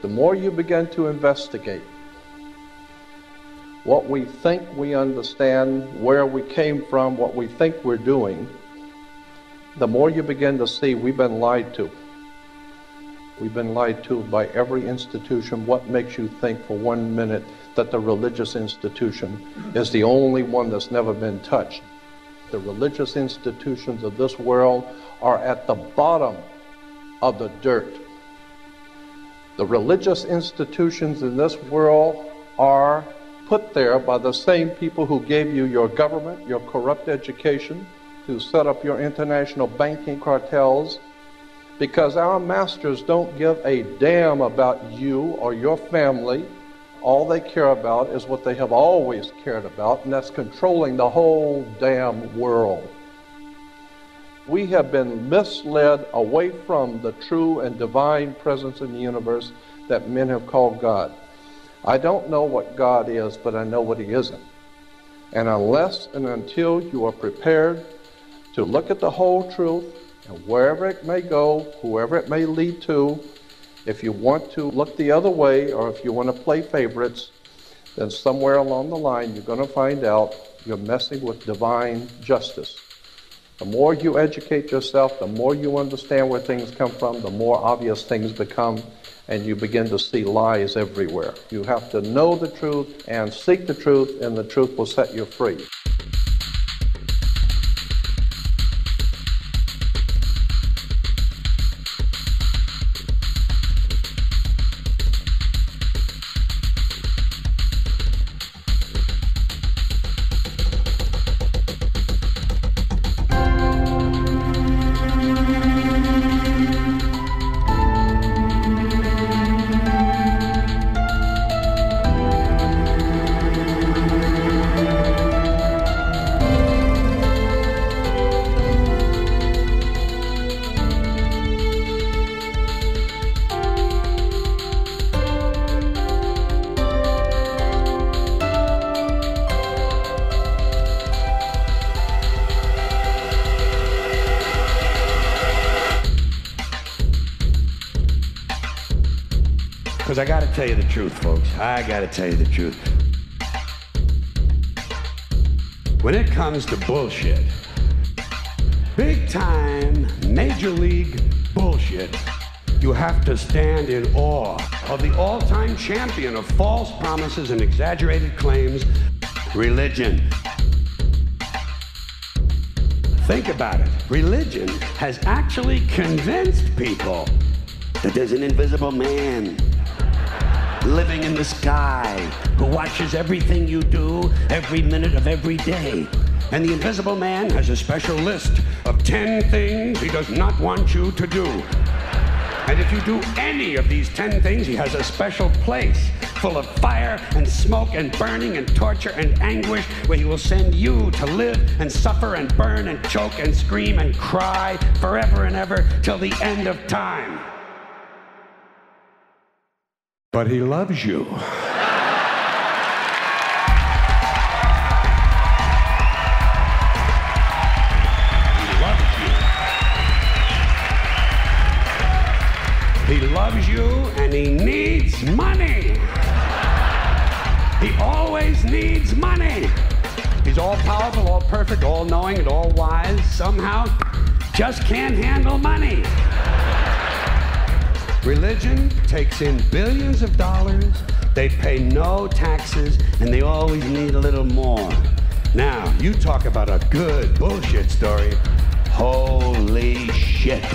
more you begin to investigate what we think we understand, where we came from, what we think we're doing, the more you begin to see we've been lied to. We've been lied to by every institution. What makes you think for 1 minute that the religious institution is the only one that's never been touched? The religious institutions of this world are at the bottom of the dirt. The religious institutions in this world are put there by the same people who gave you your government, your corrupt education, who set up your international banking cartels, because our masters don't give a damn about you or your family. All they care about is what they have always cared about, and that's controlling the whole damn world. We have been misled away from the true and divine presence in the universe that men have called God. I don't know what God is, but I know what He isn't. And unless and until you are prepared to look at the whole truth, and wherever it may go, whoever it may lead to, if you want to look the other way, or if you want to play favorites, then somewhere along the line you're going to find out you're messing with divine justice. The more you educate yourself, the more you understand where things come from, the more obvious things become, and you begin to see lies everywhere. You have to know the truth and seek the truth, and the truth will set you free. Because I got to tell you the truth, folks. I got to tell you the truth. When it comes to bullshit, big time, major league bullshit, you have to stand in awe of the all-time champion of false promises and exaggerated claims, religion. Think about it. Religion has actually convinced people that there's an invisible man living in the sky who watches everything you do every minute of every day. And the invisible man has a special list of 10 things he does not want you to do. And if you do any of these 10 things, he has a special place full of fire and smoke and burning and torture and anguish, where he will send you to live and suffer and burn and choke and scream and cry forever and ever till the end of time. But he loves you. He loves you. He loves you, and he needs money. He always needs money. He's all powerful, all perfect, all knowing, and all wise. Somehow, just can't handle money. Religion takes in billions of dollars, they pay no taxes, and they always need a little more. Now, you talk about a good bullshit story. Holy shit.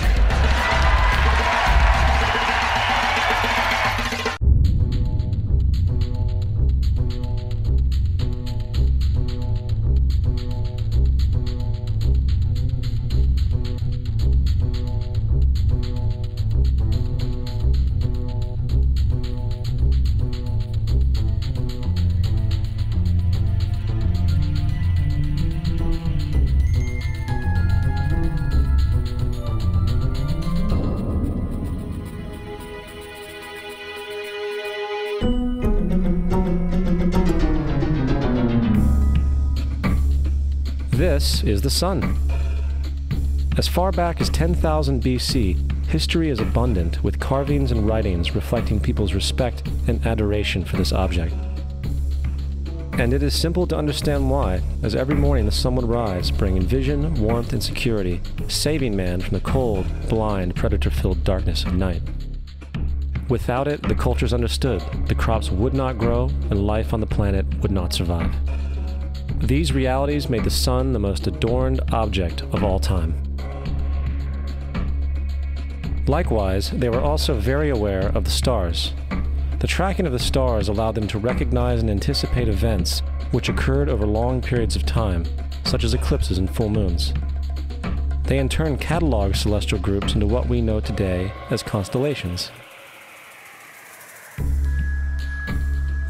This is the sun. As far back as 10,000 BC, history is abundant with carvings and writings reflecting people's respect and adoration for this object. And it is simple to understand why, as every morning the sun would rise, bringing vision, warmth, and security, saving man from the cold, blind, predator-filled darkness of night. Without it, the cultures understood, the crops would not grow, and life on the planet would not survive. These realities made the sun the most adorned object of all time. Likewise, they were also very aware of the stars. The tracking of the stars allowed them to recognize and anticipate events which occurred over long periods of time, such as eclipses and full moons. They in turn cataloged celestial groups into what we know today as constellations.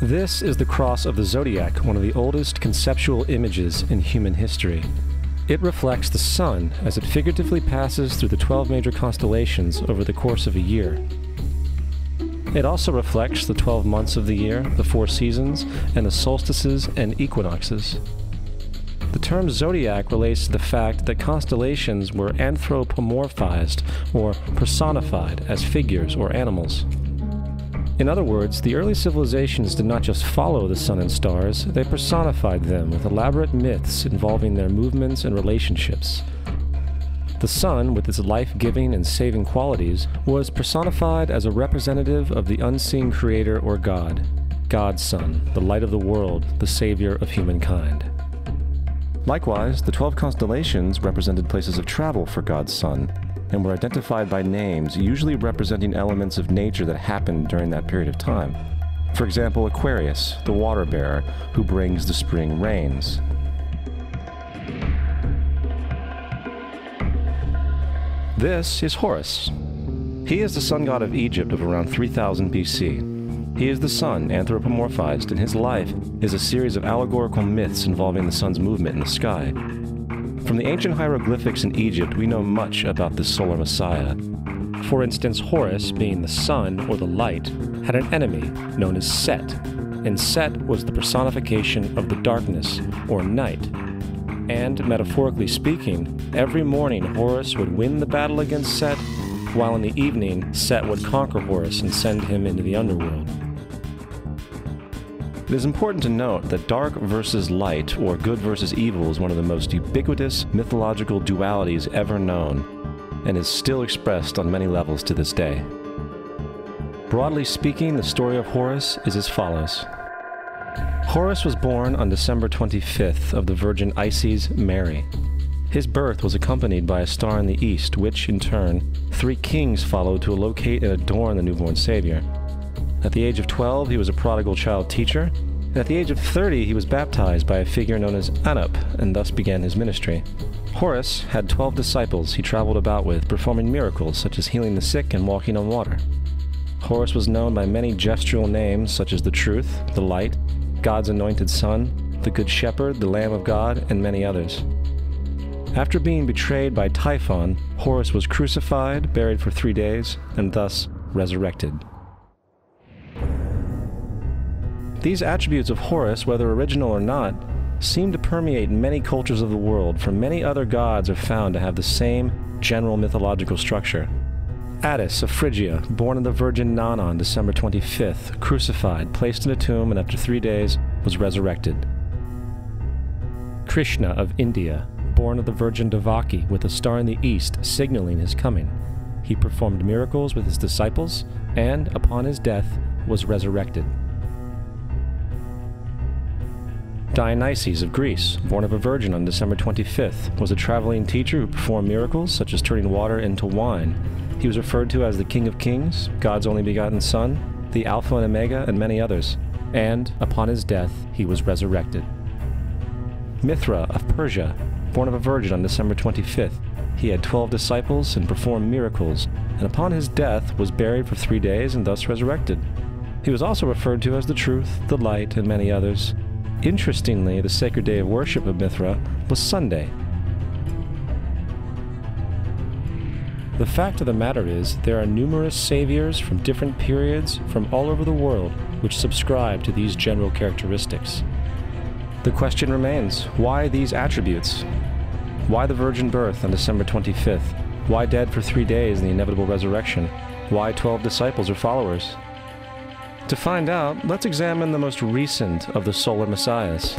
This is the cross of the zodiac, one of the oldest conceptual images in human history. It reflects the sun as it figuratively passes through the 12 major constellations over the course of a year. It also reflects the 12 months of the year, the 4 seasons, and the solstices and equinoxes. The term zodiac relates to the fact that constellations were anthropomorphized or personified as figures or animals. In other words, the early civilizations did not just follow the sun and stars, they personified them with elaborate myths involving their movements and relationships. The sun, with its life-giving and saving qualities, was personified as a representative of the unseen creator or God, God's Son, the light of the world, the savior of humankind. Likewise, the 12 constellations represented places of travel for God's Son, and were identified by names, usually representing elements of nature that happened during that period of time. For example, Aquarius, the water bearer, who brings the spring rains. This is Horus. He is the sun god of Egypt of around 3000 BC. He is the sun anthropomorphized, and his life is a series of allegorical myths involving the sun's movement in the sky. From the ancient hieroglyphics in Egypt, we know much about this solar messiah. For instance, Horus, being the sun or the light, had an enemy known as Set, and Set was the personification of the darkness or night. And, metaphorically speaking, every morning Horus would win the battle against Set, while in the evening Set would conquer Horus and send him into the underworld. It is important to note that dark versus light, or good versus evil, is one of the most ubiquitous mythological dualities ever known, and is still expressed on many levels to this day. Broadly speaking, the story of Horus is as follows. Horus was born on December 25th of the Virgin Isis Mary. His birth was accompanied by a star in the east, which, in turn, 3 kings followed to locate and adorn the newborn Savior. At the age of 12, he was a prodigal child teacher, and at the age of 30, he was baptized by a figure known as Anup, and thus began his ministry. Horus had 12 disciples he traveled about with, performing miracles such as healing the sick and walking on water. Horus was known by many gestural names such as the Truth, the Light, God's Anointed Son, the Good Shepherd, the Lamb of God, and many others. After being betrayed by Typhon, Horus was crucified, buried for 3 days, and thus resurrected. These attributes of Horus, whether original or not, seem to permeate many cultures of the world, for many other gods are found to have the same general mythological structure. Attis of Phrygia, born of the Virgin Nana on December 25th, crucified, placed in a tomb, and after 3 days was resurrected. Krishna of India, born of the Virgin Devaki, with a star in the east signaling his coming. He performed miracles with his disciples, and, upon his death, was resurrected. Dionysus of Greece, born of a virgin on December 25th, was a traveling teacher who performed miracles such as turning water into wine. He was referred to as the King of Kings, God's only begotten Son, the Alpha and Omega, and many others. And, upon his death, he was resurrected. Mithra of Persia, born of a virgin on December 25th, he had 12 disciples and performed miracles, and upon his death was buried for 3 days and thus resurrected. He was also referred to as the Truth, the Light, and many others. Interestingly, the sacred day of worship of Mithra was Sunday. The fact of the matter is, there are numerous saviors from different periods from all over the world which subscribe to these general characteristics. The question remains, why these attributes? Why the virgin birth on December 25th? Why dead for 3 days in the inevitable resurrection? Why 12 disciples or followers? To find out, let's examine the most recent of the solar messiahs.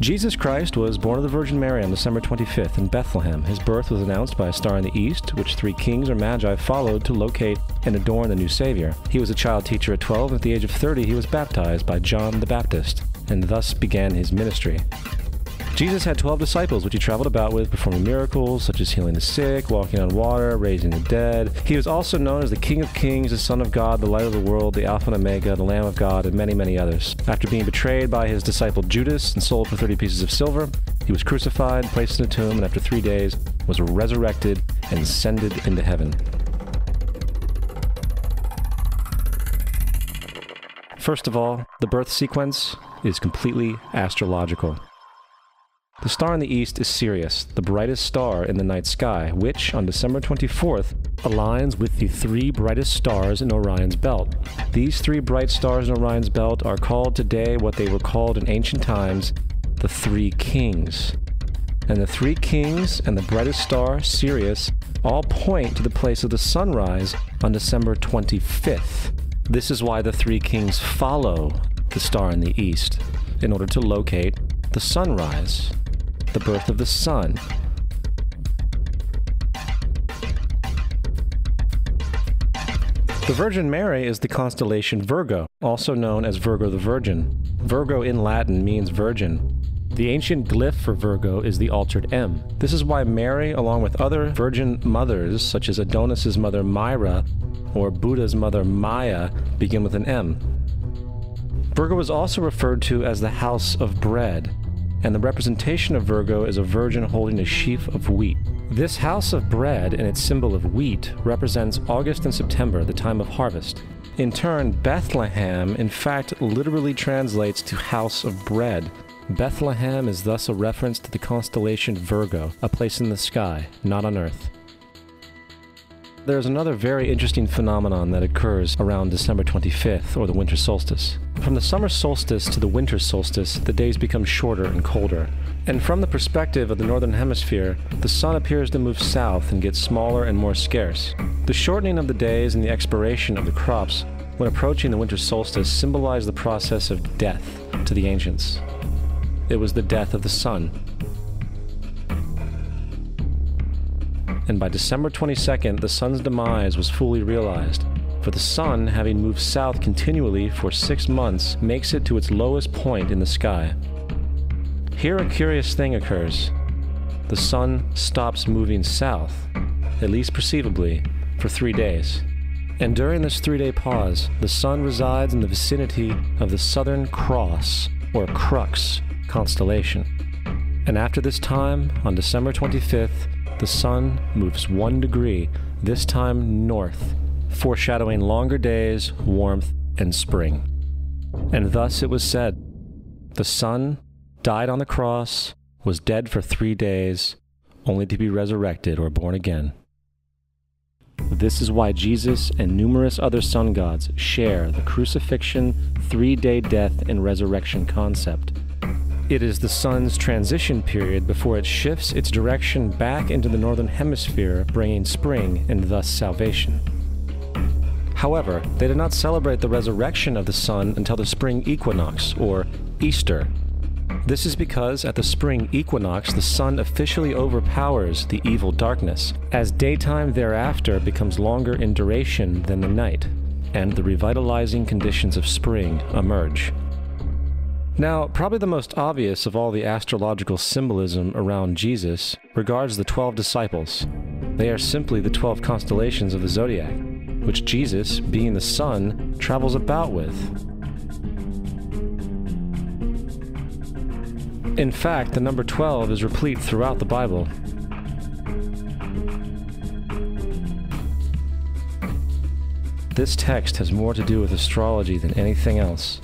Jesus Christ was born of the Virgin Mary on December 25th in Bethlehem. His birth was announced by a star in the east, which 3 kings or magi followed to locate and adorn the new Savior. He was a child teacher at 12, and at the age of 30 he was baptized by John the Baptist, and thus began his ministry. Jesus had 12 disciples, which he traveled about with, performing miracles such as healing the sick, walking on water, raising the dead. He was also known as the King of Kings, the Son of God, the Light of the World, the Alpha and Omega, the Lamb of God, and many, many others. After being betrayed by his disciple Judas and sold for 30 pieces of silver, he was crucified, placed in a tomb, and after 3 days was resurrected and ascended into heaven. First of all, the birth sequence is completely astrological. The star in the east is Sirius, the brightest star in the night sky, which, on December 24th, aligns with the 3 brightest stars in Orion's belt. These 3 bright stars in Orion's belt are called today what they were called in ancient times, the 3 kings. And the 3 kings and the brightest star, Sirius, all point to the place of the sunrise on December 25th. This is why the 3 kings follow the star in the east, in order to locate the sunrise, the birth of the sun. The Virgin Mary is the constellation Virgo, also known as Virgo the Virgin. Virgo in Latin means virgin. The ancient glyph for Virgo is the altered M. This is why Mary, along with other virgin mothers, such as Adonis's mother Myra or Buddha's mother Maya, begin with an M. Virgo is also referred to as the house of bread, and the representation of Virgo is a virgin holding a sheaf of wheat. This house of bread and its symbol of wheat represents August and September, the time of harvest. In turn, Bethlehem in fact literally translates to house of bread. Bethlehem is thus a reference to the constellation Virgo, a place in the sky, not on Earth. There's another very interesting phenomenon that occurs around December 25th, or the winter solstice. From the summer solstice to the winter solstice, the days become shorter and colder. And from the perspective of the northern hemisphere, the sun appears to move south and get smaller and more scarce. The shortening of the days and the expiration of the crops when approaching the winter solstice symbolize the process of death to the ancients. It was the death of the sun. And by December 22nd, the sun's demise was fully realized, for the sun, having moved south continually for 6 months, makes it to its lowest point in the sky. Here a curious thing occurs. The sun stops moving south, at least perceivably, for 3 days. And during this 3-day pause, the sun resides in the vicinity of the Southern Cross, or Crux, constellation. And after this time, on December 25th, the sun moves 1 degree, this time north, foreshadowing longer days, warmth, and spring. And thus it was said, the sun died on the cross, was dead for 3 days, only to be resurrected or born again. This is why Jesus and numerous other sun gods share the crucifixion, 3-day death, and resurrection concept. It is the sun's transition period before it shifts its direction back into the northern hemisphere, bringing spring and thus salvation. However, they did not celebrate the resurrection of the sun until the spring equinox, or Easter. This is because at the spring equinox, the sun officially overpowers the evil darkness, as daytime thereafter becomes longer in duration than the night, and the revitalizing conditions of spring emerge. Now, probably the most obvious of all the astrological symbolism around Jesus regards the 12 disciples. They are simply the 12 constellations of the zodiac, which Jesus, being the sun, travels about with. In fact, the number 12 is replete throughout the Bible. This text has more to do with astrology than anything else.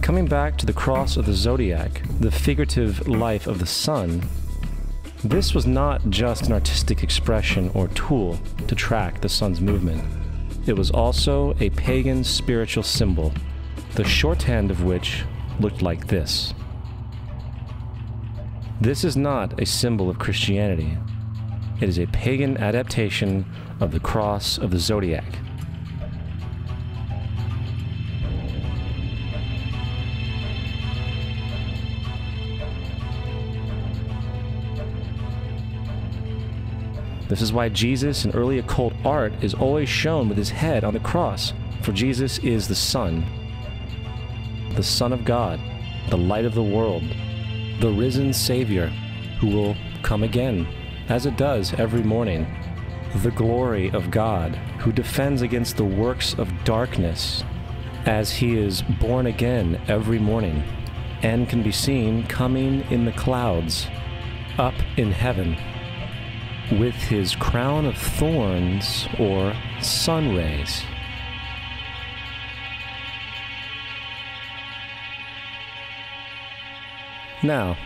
Coming back to the cross of the zodiac, the figurative life of the sun, this was not just an artistic expression or tool to track the sun's movement. It was also a pagan spiritual symbol, the shorthand of which looked like this. This is not a symbol of Christianity. It is a pagan adaptation of the cross of the zodiac. This is why Jesus in early occult art is always shown with his head on the cross, for Jesus is the Son of God, the light of the world, the risen Savior who will come again, as it does every morning, the glory of God who defends against the works of darkness as he is born again every morning and can be seen coming in the clouds up in heaven with his crown of thorns or sun rays. Now,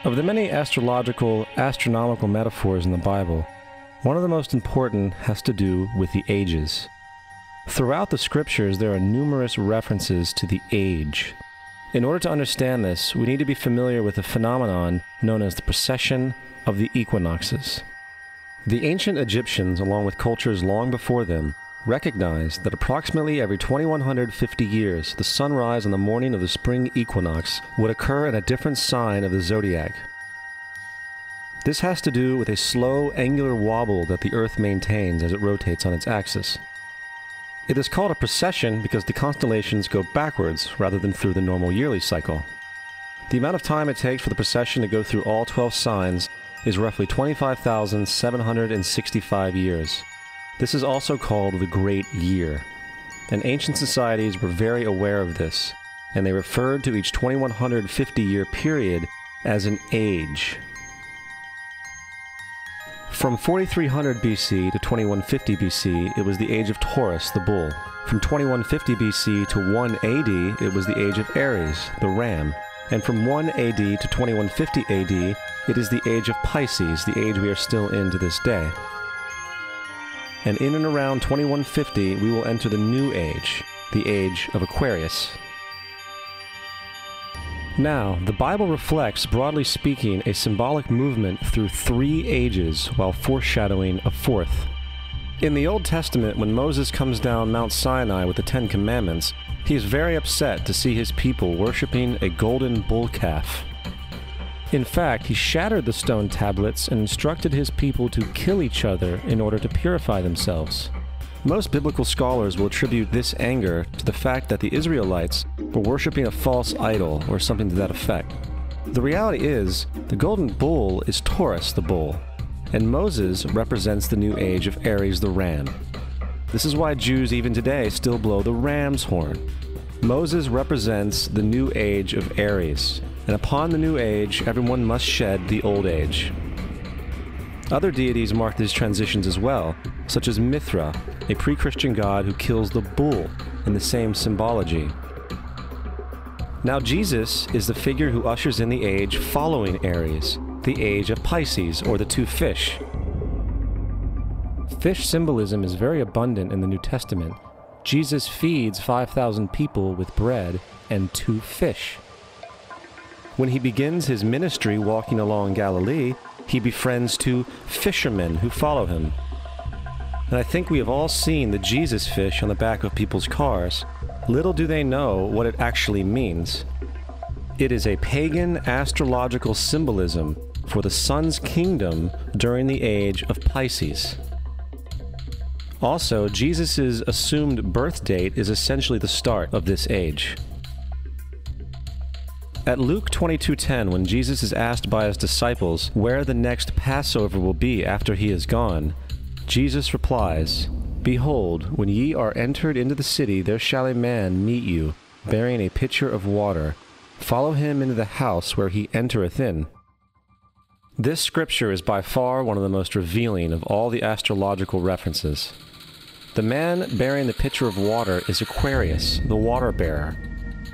of the many astrological, astronomical metaphors in the Bible, one of the most important has to do with the ages. Throughout the scriptures, there are numerous references to the age. In order to understand this, we need to be familiar with a phenomenon known as the precession of the equinoxes. The ancient Egyptians, along with cultures long before them, recognized that approximately every 2150 years, the sunrise on the morning of the spring equinox would occur in a different sign of the zodiac. This has to do with a slow, angular wobble that the Earth maintains as it rotates on its axis. It is called a precession because the constellations go backwards rather than through the normal yearly cycle. The amount of time it takes for the precession to go through all 12 signs is roughly 25,765 years. This is also called the Great Year, and ancient societies were very aware of this, and they referred to each 2150-year period as an age. From 4300 BC to 2150 BC, it was the age of Taurus, the bull. From 2150 BC to 1 AD, it was the age of Aries, the ram. And from 1 AD to 2150 AD, it is the age of Pisces, the age we are still in to this day. And in and around 2150, we will enter the new age, the age of Aquarius. Now, the Bible reflects, broadly speaking, a symbolic movement through 3 ages while foreshadowing a 4th. In the Old Testament, when Moses comes down Mount Sinai with the 10 Commandments, he is very upset to see his people worshiping a golden bull calf. In fact, he shattered the stone tablets and instructed his people to kill each other in order to purify themselves. Most biblical scholars will attribute this anger to the fact that the Israelites were worshiping a false idol or something to that effect. The reality is, the golden bull is Taurus the bull, and Moses represents the new age of Aries the ram. This is why Jews even today still blow the ram's horn. Moses represents the new age of Aries, and upon the new age, everyone must shed the old age. Other deities mark these transitions as well, such as Mithra, a pre-Christian god who kills the bull in the same symbology. Now Jesus is the figure who ushers in the age following Aries, the age of Pisces, or the 2 fish. Fish symbolism is very abundant in the New Testament. Jesus feeds 5,000 people with bread and 2 fish. When he begins his ministry walking along Galilee, he befriends 2 fishermen who follow him. And I think we have all seen the Jesus fish on the back of people's cars. Little do they know what it actually means. It is a pagan astrological symbolism for the sun's kingdom during the age of Pisces. Also, Jesus' assumed birth date is essentially the start of this age. At Luke 22:10, when Jesus is asked by his disciples where the next Passover will be after he is gone, Jesus replies, "Behold, when ye are entered into the city, there shall a man meet you, bearing a pitcher of water. Follow him into the house where he entereth in." This scripture is by far one of the most revealing of all the astrological references. The man bearing the pitcher of water is Aquarius, the water bearer,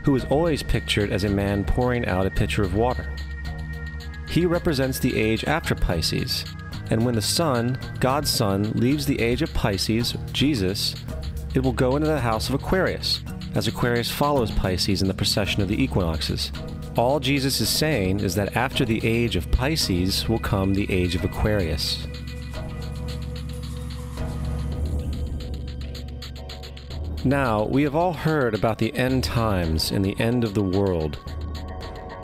who is always pictured as a man pouring out a pitcher of water. He represents the age after Pisces, and when the sun, God's Son, leaves the age of Pisces, Jesus, it will go into the house of Aquarius, as Aquarius follows Pisces in the precession of the equinoxes. All Jesus is saying is that after the age of Pisces will come the age of Aquarius. Now, we have all heard about the end times and the end of the world.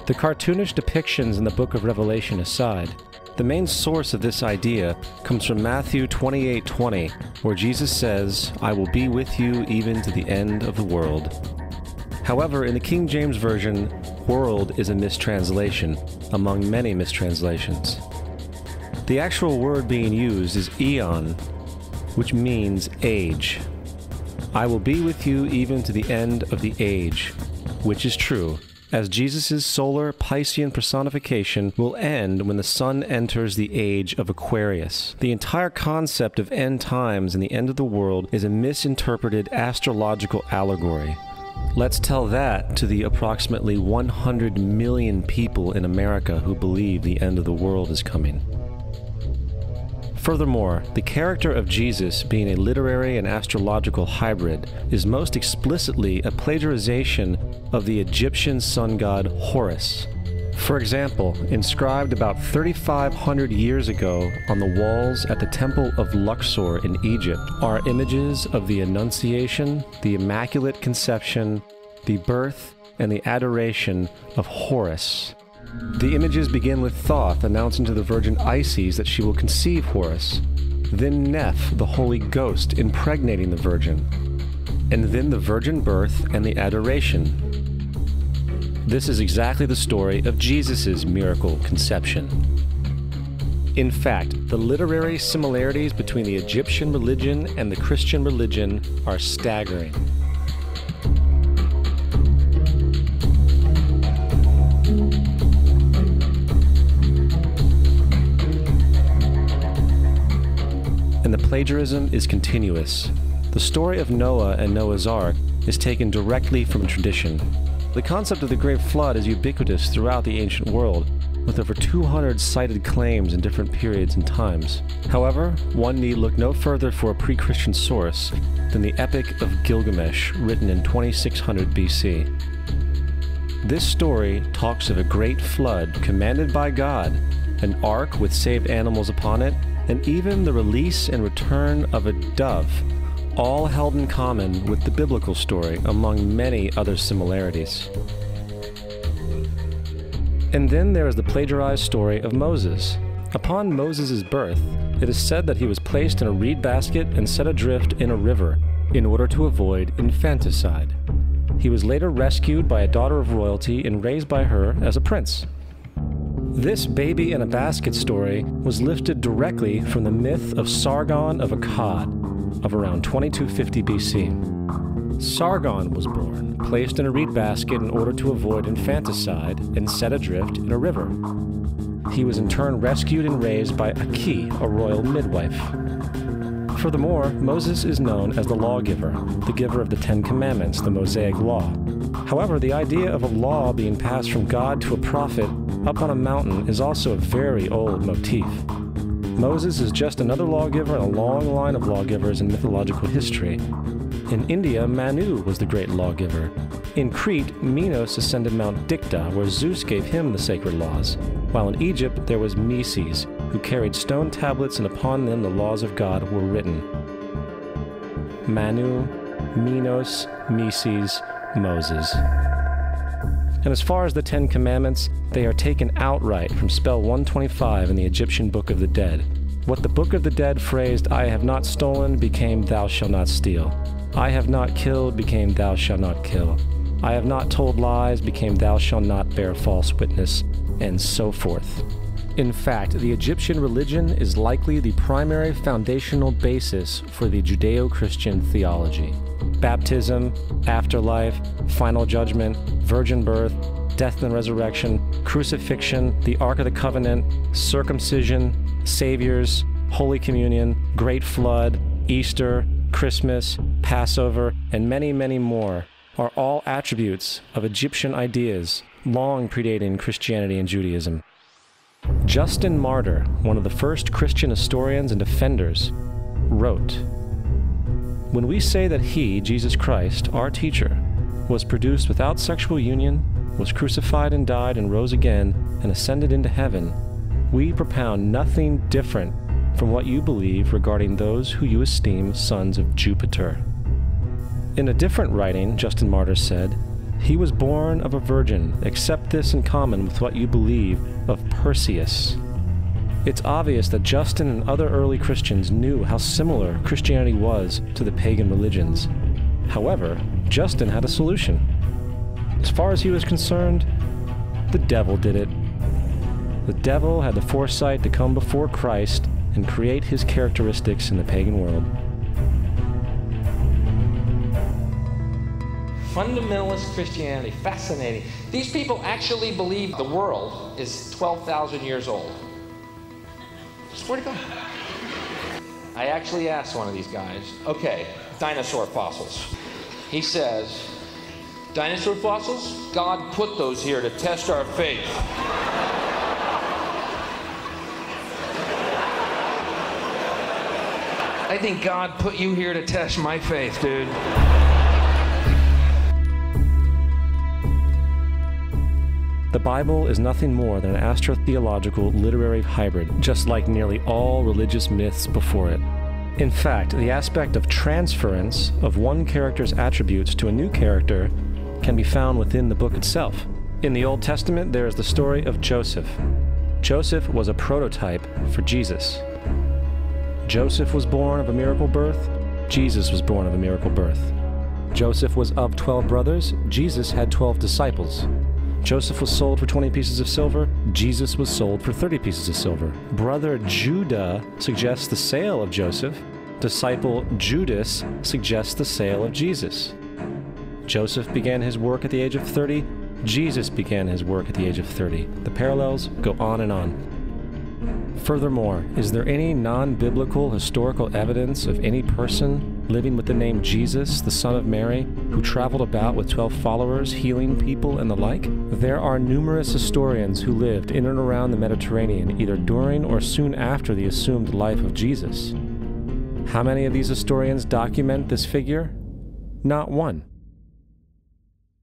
The cartoonish depictions in the book of Revelation aside, the main source of this idea comes from Matthew 28:20, where Jesus says, "I will be with you even to the end of the world." However, in the King James Version, world is a mistranslation, among many mistranslations. The actual word being used is eon, which means age. I will be with you even to the end of the age, which is true, as Jesus' solar Piscean personification will end when the sun enters the age of Aquarius. The entire concept of end times and the end of the world is a misinterpreted astrological allegory. Let's tell that to the approximately 100 million people in America who believe the end of the world is coming. Furthermore, the character of Jesus being a literary and astrological hybrid is most explicitly a plagiarization of the Egyptian sun god Horus. For example, inscribed about 3,500 years ago on the walls at the Temple of Luxor in Egypt are images of the Annunciation, the Immaculate Conception, the birth, and the adoration of Horus. The images begin with Thoth announcing to the Virgin Isis that she will conceive Horus, then Neph, the Holy Ghost, impregnating the Virgin, and then the virgin birth and the adoration. This is exactly the story of Jesus' miracle conception. In fact, the literary similarities between the Egyptian religion and the Christian religion are staggering. And the plagiarism is continuous. The story of Noah and Noah's Ark is taken directly from tradition. The concept of the Great Flood is ubiquitous throughout the ancient world, with over 200 cited claims in different periods and times. However, one need look no further for a pre-Christian source than the Epic of Gilgamesh, written in 2600 BC. This story talks of a great flood commanded by God, an ark with saved animals upon it, and even the release and return of a dove, all held in common with the biblical story, among many other similarities. And then there is the plagiarized story of Moses. Upon Moses' birth, it is said that he was placed in a reed basket and set adrift in a river in order to avoid infanticide. He was later rescued by a daughter of royalty and raised by her as a prince. This baby in a basket story was lifted directly from the myth of Sargon of Akkad of around 2250 BC. Sargon was born, placed in a reed basket in order to avoid infanticide, and set adrift in a river. He was in turn rescued and raised by Aki, a royal midwife. Furthermore, Moses is known as the lawgiver, the giver of the Ten Commandments, the Mosaic Law. However, the idea of a law being passed from God to a prophet up on a mountain is also a very old motif. Moses is just another lawgiver in a long line of lawgivers in mythological history. In India, Manu was the great lawgiver. In Crete, Minos ascended Mount Dicta, where Zeus gave him the sacred laws, while in Egypt there was Meses, who carried stone tablets and upon them the laws of God were written. Manu, Minos, Meses, Moses. And as far as the Ten Commandments, they are taken outright from spell 125 in the Egyptian Book of the Dead. What the Book of the Dead phrased, "I have not stolen," became "Thou shalt not steal." "I have not killed," became "Thou shalt not kill." "I have not told lies," became "Thou shalt not bear false witness," and so forth. In fact, the Egyptian religion is likely the primary foundational basis for the Judeo-Christian theology. Baptism, afterlife, final judgment, virgin birth, death and resurrection, crucifixion, the Ark of the Covenant, circumcision, saviors, Holy Communion, Great Flood, Easter, Christmas, Passover, and many, many more are all attributes of Egyptian ideas long predating Christianity and Judaism. Justin Martyr, one of the first Christian historians and defenders, wrote, "When we say that he, Jesus Christ, our teacher, was produced without sexual union, was crucified and died and rose again and ascended into heaven, we propound nothing different from what you believe regarding those who you esteem sons of Jupiter. In a different writing, Justin Martyr said, "He was born of a virgin, except this in common with what you believe of Perseus." It's obvious that Justin and other early Christians knew how similar Christianity was to the pagan religions. However, Justin had a solution. As far as he was concerned, the devil did it. The devil had the foresight to come before Christ and create his characteristics in the pagan world. Fundamentalist Christianity, fascinating. These people actually believe the world is 12,000 years old. Swear to God. I actually asked one of these guys, okay, dinosaur fossils. He says, dinosaur fossils? God put those here to test our faith. I think God put you here to test my faith, dude. The Bible is nothing more than an astrotheological literary hybrid, just like nearly all religious myths before it. In fact, the aspect of transference of one character's attributes to a new character can be found within the book itself. In the Old Testament, there is the story of Joseph. Joseph was a prototype for Jesus. Joseph was born of a miracle birth. Jesus was born of a miracle birth. Joseph was of 12 brothers. Jesus had 12 disciples. Joseph was sold for 20 pieces of silver. Jesus was sold for 30 pieces of silver. Brother Judah suggests the sale of Joseph. Disciple Judas suggests the sale of Jesus. Joseph began his work at the age of 30. Jesus began his work at the age of 30. The parallels go on and on. Furthermore, is there any non-biblical historical evidence of any person living with the name Jesus, the son of Mary, who traveled about with 12 followers, healing people and the like? There are numerous historians who lived in and around the Mediterranean, either during or soon after the assumed life of Jesus. How many of these historians document this figure? Not one.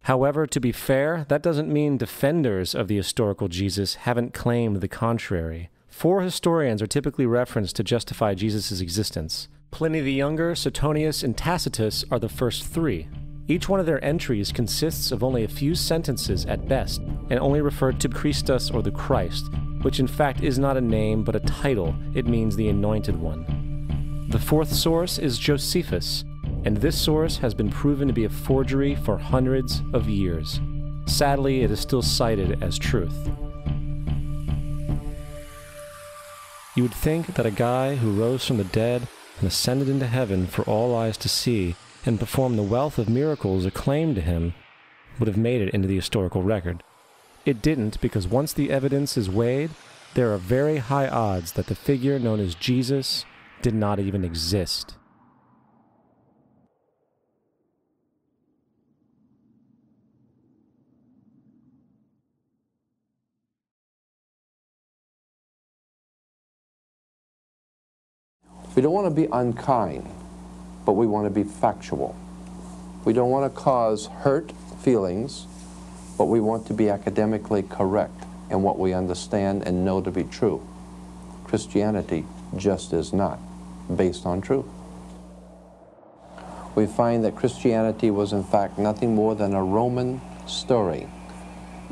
However, to be fair, that doesn't mean defenders of the historical Jesus haven't claimed the contrary. 4 historians are typically referenced to justify Jesus' existence. Pliny the Younger, Suetonius, and Tacitus are the first 3. Each one of their entries consists of only a few sentences at best, and only referred to Christus or the Christ, which in fact is not a name but a title. It means the Anointed One. The 4th source is Josephus, and this source has been proven to be a forgery for hundreds of years. Sadly, it is still cited as truth. You would think that a guy who rose from the dead and ascended into heaven for all eyes to see and performed the wealth of miracles acclaimed to him would have made it into the historical record. It didn't, because once the evidence is weighed, there are very high odds that the figure known as Jesus did not even exist. We don't want to be unkind, but we want to be factual. We don't want to cause hurt feelings, but we want to be academically correct in what we understand and know to be true. Christianity just is not based on truth. We find that Christianity was in fact nothing more than a Roman story,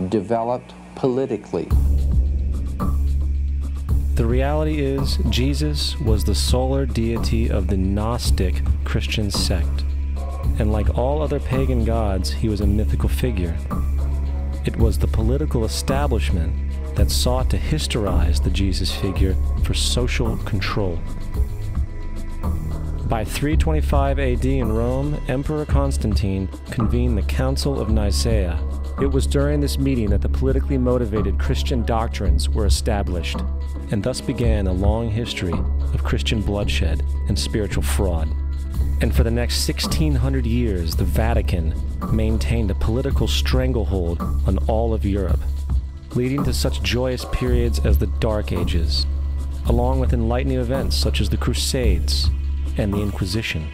developed politically. The reality is, Jesus was the solar deity of the Gnostic Christian sect, and like all other pagan gods, he was a mythical figure. It was the political establishment that sought to historize the Jesus figure for social control. By 325 AD in Rome, Emperor Constantine convened the Council of Nicaea. It was during this meeting that the politically motivated Christian doctrines were established, and thus began a long history of Christian bloodshed and spiritual fraud. And for the next 1600 years, the Vatican maintained a political stranglehold on all of Europe, leading to such joyous periods as the Dark Ages, along with enlightening events such as the Crusades and the Inquisition.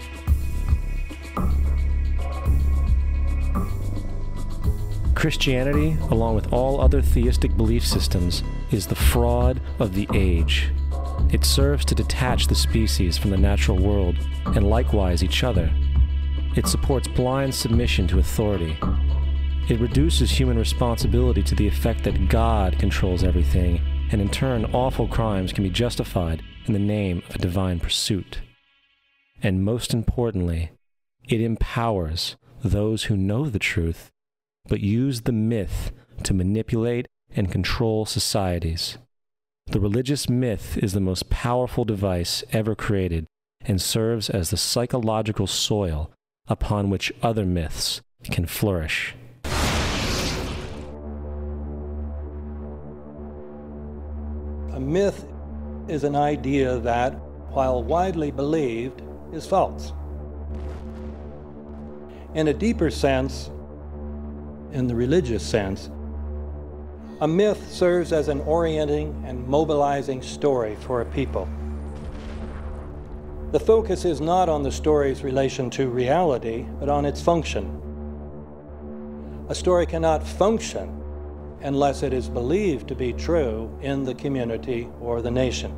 Christianity, along with all other theistic belief systems, is the fraud of the age. It serves to detach the species from the natural world, and likewise each other. It supports blind submission to authority. It reduces human responsibility to the effect that God controls everything, and in turn awful crimes can be justified in the name of a divine pursuit. And most importantly, it empowers those who know the truth, but use the myth to manipulate and control societies. The religious myth is the most powerful device ever created and serves as the psychological soil upon which other myths can flourish. A myth is an idea that, while widely believed, is false. In a deeper sense, in the religious sense, a myth serves as an orienting and mobilizing story for a people. The focus is not on the story's relation to reality, but on its function. A story cannot function unless it is believed to be true in the community or the nation.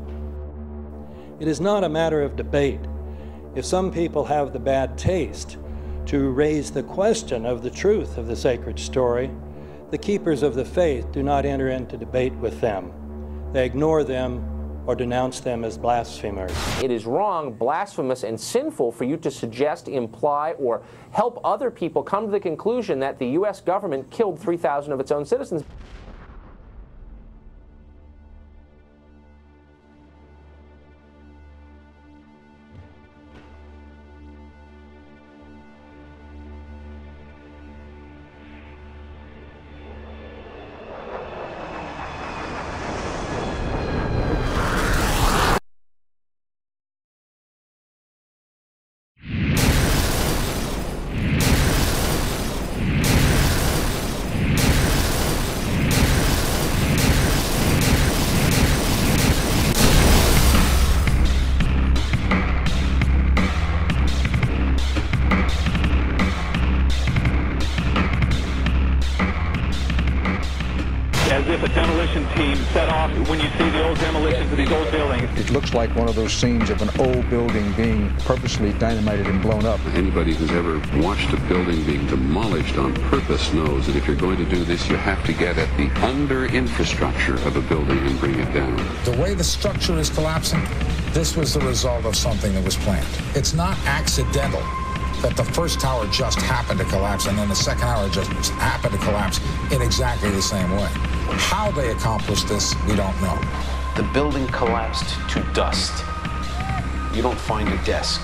It is not a matter of debate. If some people have the bad taste to raise the question of the truth of the sacred story, the keepers of the faith do not enter into debate with them. They ignore them or denounce them as blasphemers. It is wrong, blasphemous, and sinful for you to suggest, imply, or help other people come to the conclusion that the U.S. government killed 3,000 of its own citizens. As if a demolition team set off when you see the old demolitions of these old buildings. It looks like one of those scenes of an old building being purposely dynamited and blown up. Anybody who's ever watched a building being demolished on purpose knows that if you're going to do this, you have to get at the under-infrastructure of a building and bring it down. The way the structure is collapsing, this was the result of something that was planned. It's not accidental that the first tower just happened to collapse and then the second tower just happened to collapse in exactly the same way. How they accomplished this, we don't know. The building collapsed to dust. You don't find a desk.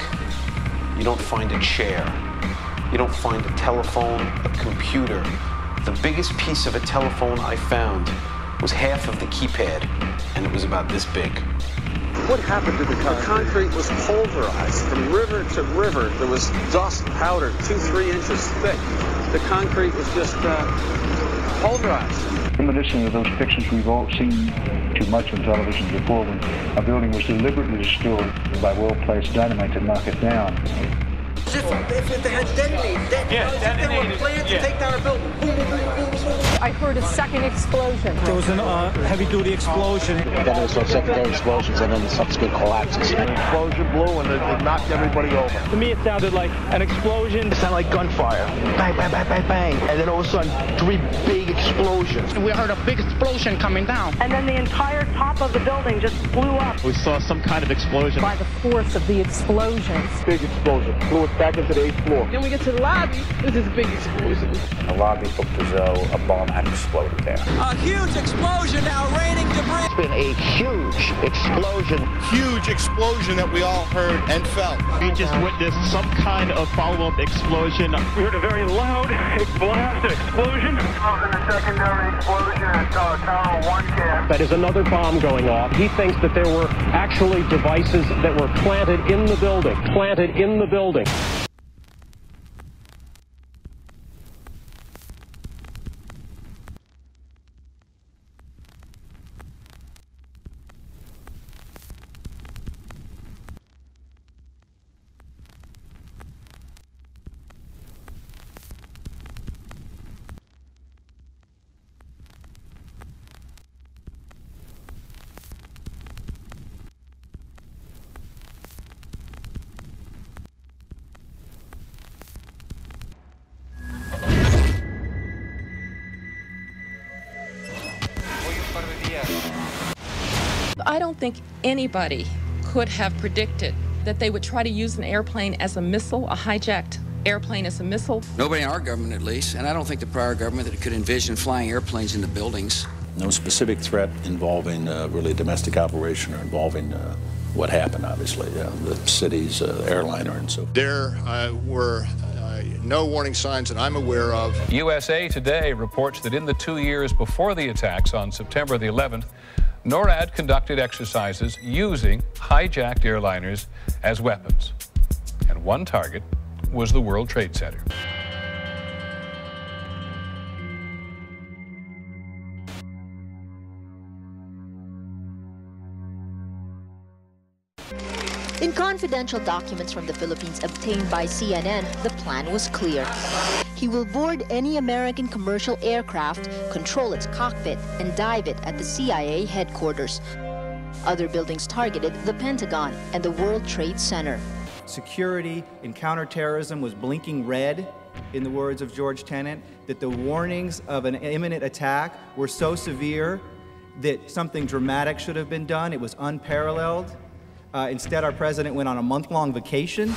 You don't find a chair. You don't find a telephone, a computer. The biggest piece of a telephone I found was half of the keypad, and it was about this big. What happened to the concrete? The concrete was pulverized from river to river. There was dust, powder, 2-3 inches thick. The concrete was just pulverized. Reminiscent of those pictures we've all seen too much on television before, when a building was deliberately destroyed by well-placed dynamite to knock it down. If they had detonated, if they were planned to take down a building. I heard a second explosion. There was a heavy-duty explosion. Then there was some secondary explosions and then the subsequent collapses. An explosion blew and it knocked everybody over. To me, it sounded like an explosion. It sounded like gunfire. Bang, bang, bang, bang, bang. And then all of a sudden, 3 big explosions. We heard a big explosion coming down. And then the entire top of the building just blew up. We saw some kind of explosion. By the force of the explosions. Big explosion. Blew us back into the 8th floor. Then we get to the lobby. This is a big explosion. The lobby looked as though a bomb had exploded there. A huge explosion now, raining debris. It's been a huge explosion. Huge explosion that we all heard and felt. We just witnessed some kind of follow-up explosion. We heard a very loud blast explosion. A secondary explosion at Tower 1 camp. That is another bomb going off. He thinks that there were actually devices that were planted in the building. Planted in the building. I don't think anybody could have predicted that they would try to use an airplane as a missile, a hijacked airplane as a missile. Nobody in our government, at least, and I don't think the prior government that could envision flying airplanes into buildings. No specific threat involving really a domestic operation or involving what happened, obviously, the city's airliner and so forth. There were no warning signs that I'm aware of. USA Today reports that in the 2 years before the attacks on September the 11th, NORAD conducted exercises using hijacked airliners as weapons. And one target was the World Trade Center. In confidential documents from the Philippines obtained by CNN, the plan was clear. He will board any American commercial aircraft, control its cockpit, and dive it at the CIA headquarters. Other buildings targeted the Pentagon and the World Trade Center. Security in counterterrorism was blinking red, in the words of George Tenet, that the warnings of an imminent attack were so severe that something dramatic should have been done. It was unparalleled. Instead, our president went on a month-long vacation.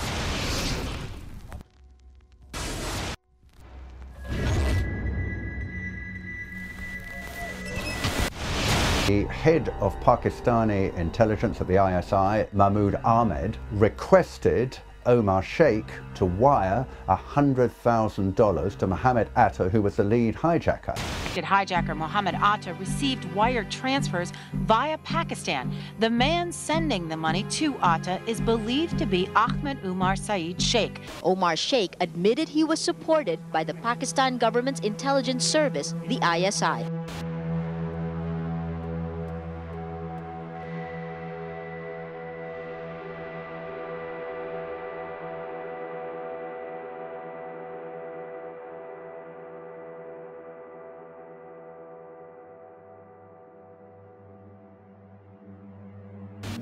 The head of Pakistani intelligence at the ISI, Mahmoud Ahmed, requested Omar Sheikh to wire $100,000 to Mohammed Atta, who was the lead hijacker. Hijacker Mohammed Atta received wire transfers via Pakistan. The man sending the money to Atta is believed to be Ahmed Umar Saeed Sheikh. Omar Sheikh admitted he was supported by the Pakistan government's intelligence service, the ISI.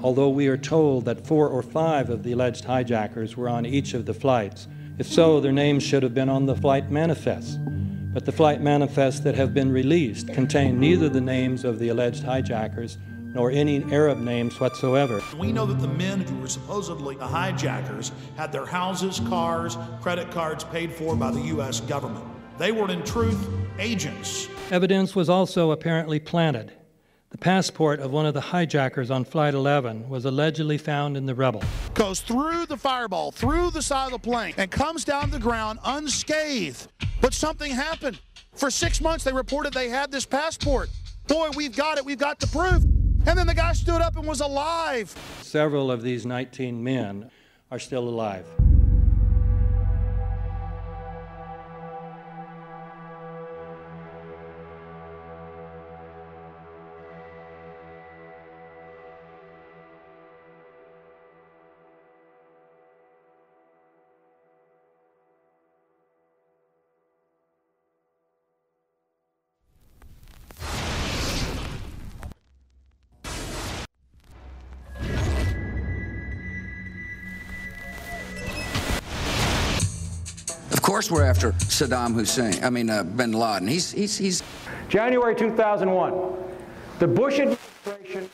Although we are told that 4 or 5 of the alleged hijackers were on each of the flights. If so, their names should have been on the flight manifests. But the flight manifests that have been released contain neither the names of the alleged hijackers nor any Arab names whatsoever. We know that the men who were supposedly the hijackers had their houses, cars, credit cards paid for by the U.S. government. They were, in truth, agents. Evidence was also apparently planted. The passport of one of the hijackers on Flight 11 was allegedly found in the rubble. Goes through the fireball, through the side of the plane, and comes down the ground unscathed. But something happened. For 6 months, they reported they had this passport. Boy, we've got it. We've got the proof. And then the guy stood up and was alive. Several of these 19 men are still alive. Of course we're after Saddam Hussein, bin Laden. He's January 2001, the Bush administration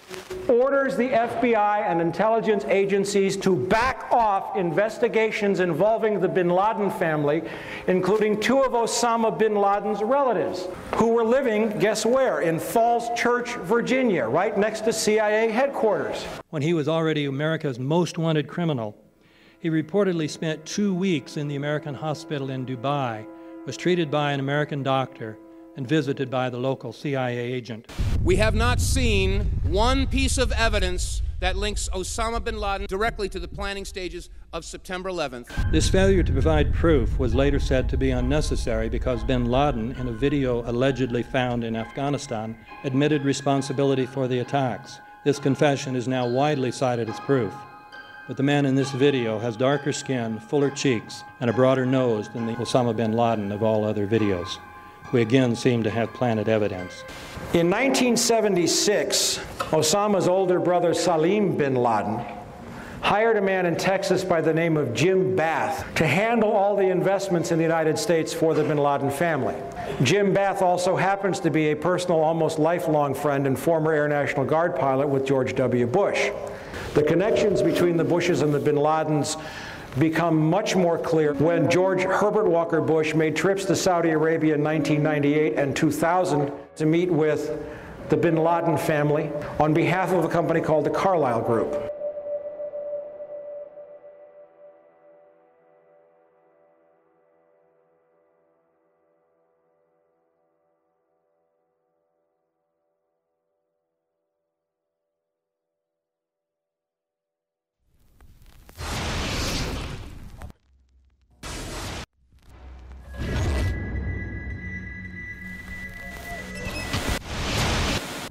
orders the FBI and intelligence agencies to back off investigations involving the bin Laden family, including 2 of Osama bin Laden's relatives, who were living, guess where, in Falls Church, Virginia, right next to CIA headquarters. When he was already America's most wanted criminal, he reportedly spent 2 weeks in the American hospital in Dubai, was treated by an American doctor, and visited by the local CIA agent. We have not seen one piece of evidence that links Osama bin Laden directly to the planning stages of September 11th. This failure to provide proof was later said to be unnecessary because bin Laden, in a video allegedly found in Afghanistan, admitted responsibility for the attacks. This confession is now widely cited as proof. But the man in this video has darker skin, fuller cheeks, and a broader nose than the Osama bin Laden of all other videos. We again seem to have planted evidence. In 1976, Osama's older brother Salim bin Laden hired a man in Texas by the name of Jim Bath to handle all the investments in the United States for the bin Laden family. Jim Bath also happens to be a personal, almost lifelong friend and former Air National Guard pilot with George W. Bush. The connections between the Bushes and the bin Ladens become much more clear when George Herbert Walker Bush made trips to Saudi Arabia in 1998 and 2000 to meet with the bin Laden family on behalf of a company called the Carlyle Group.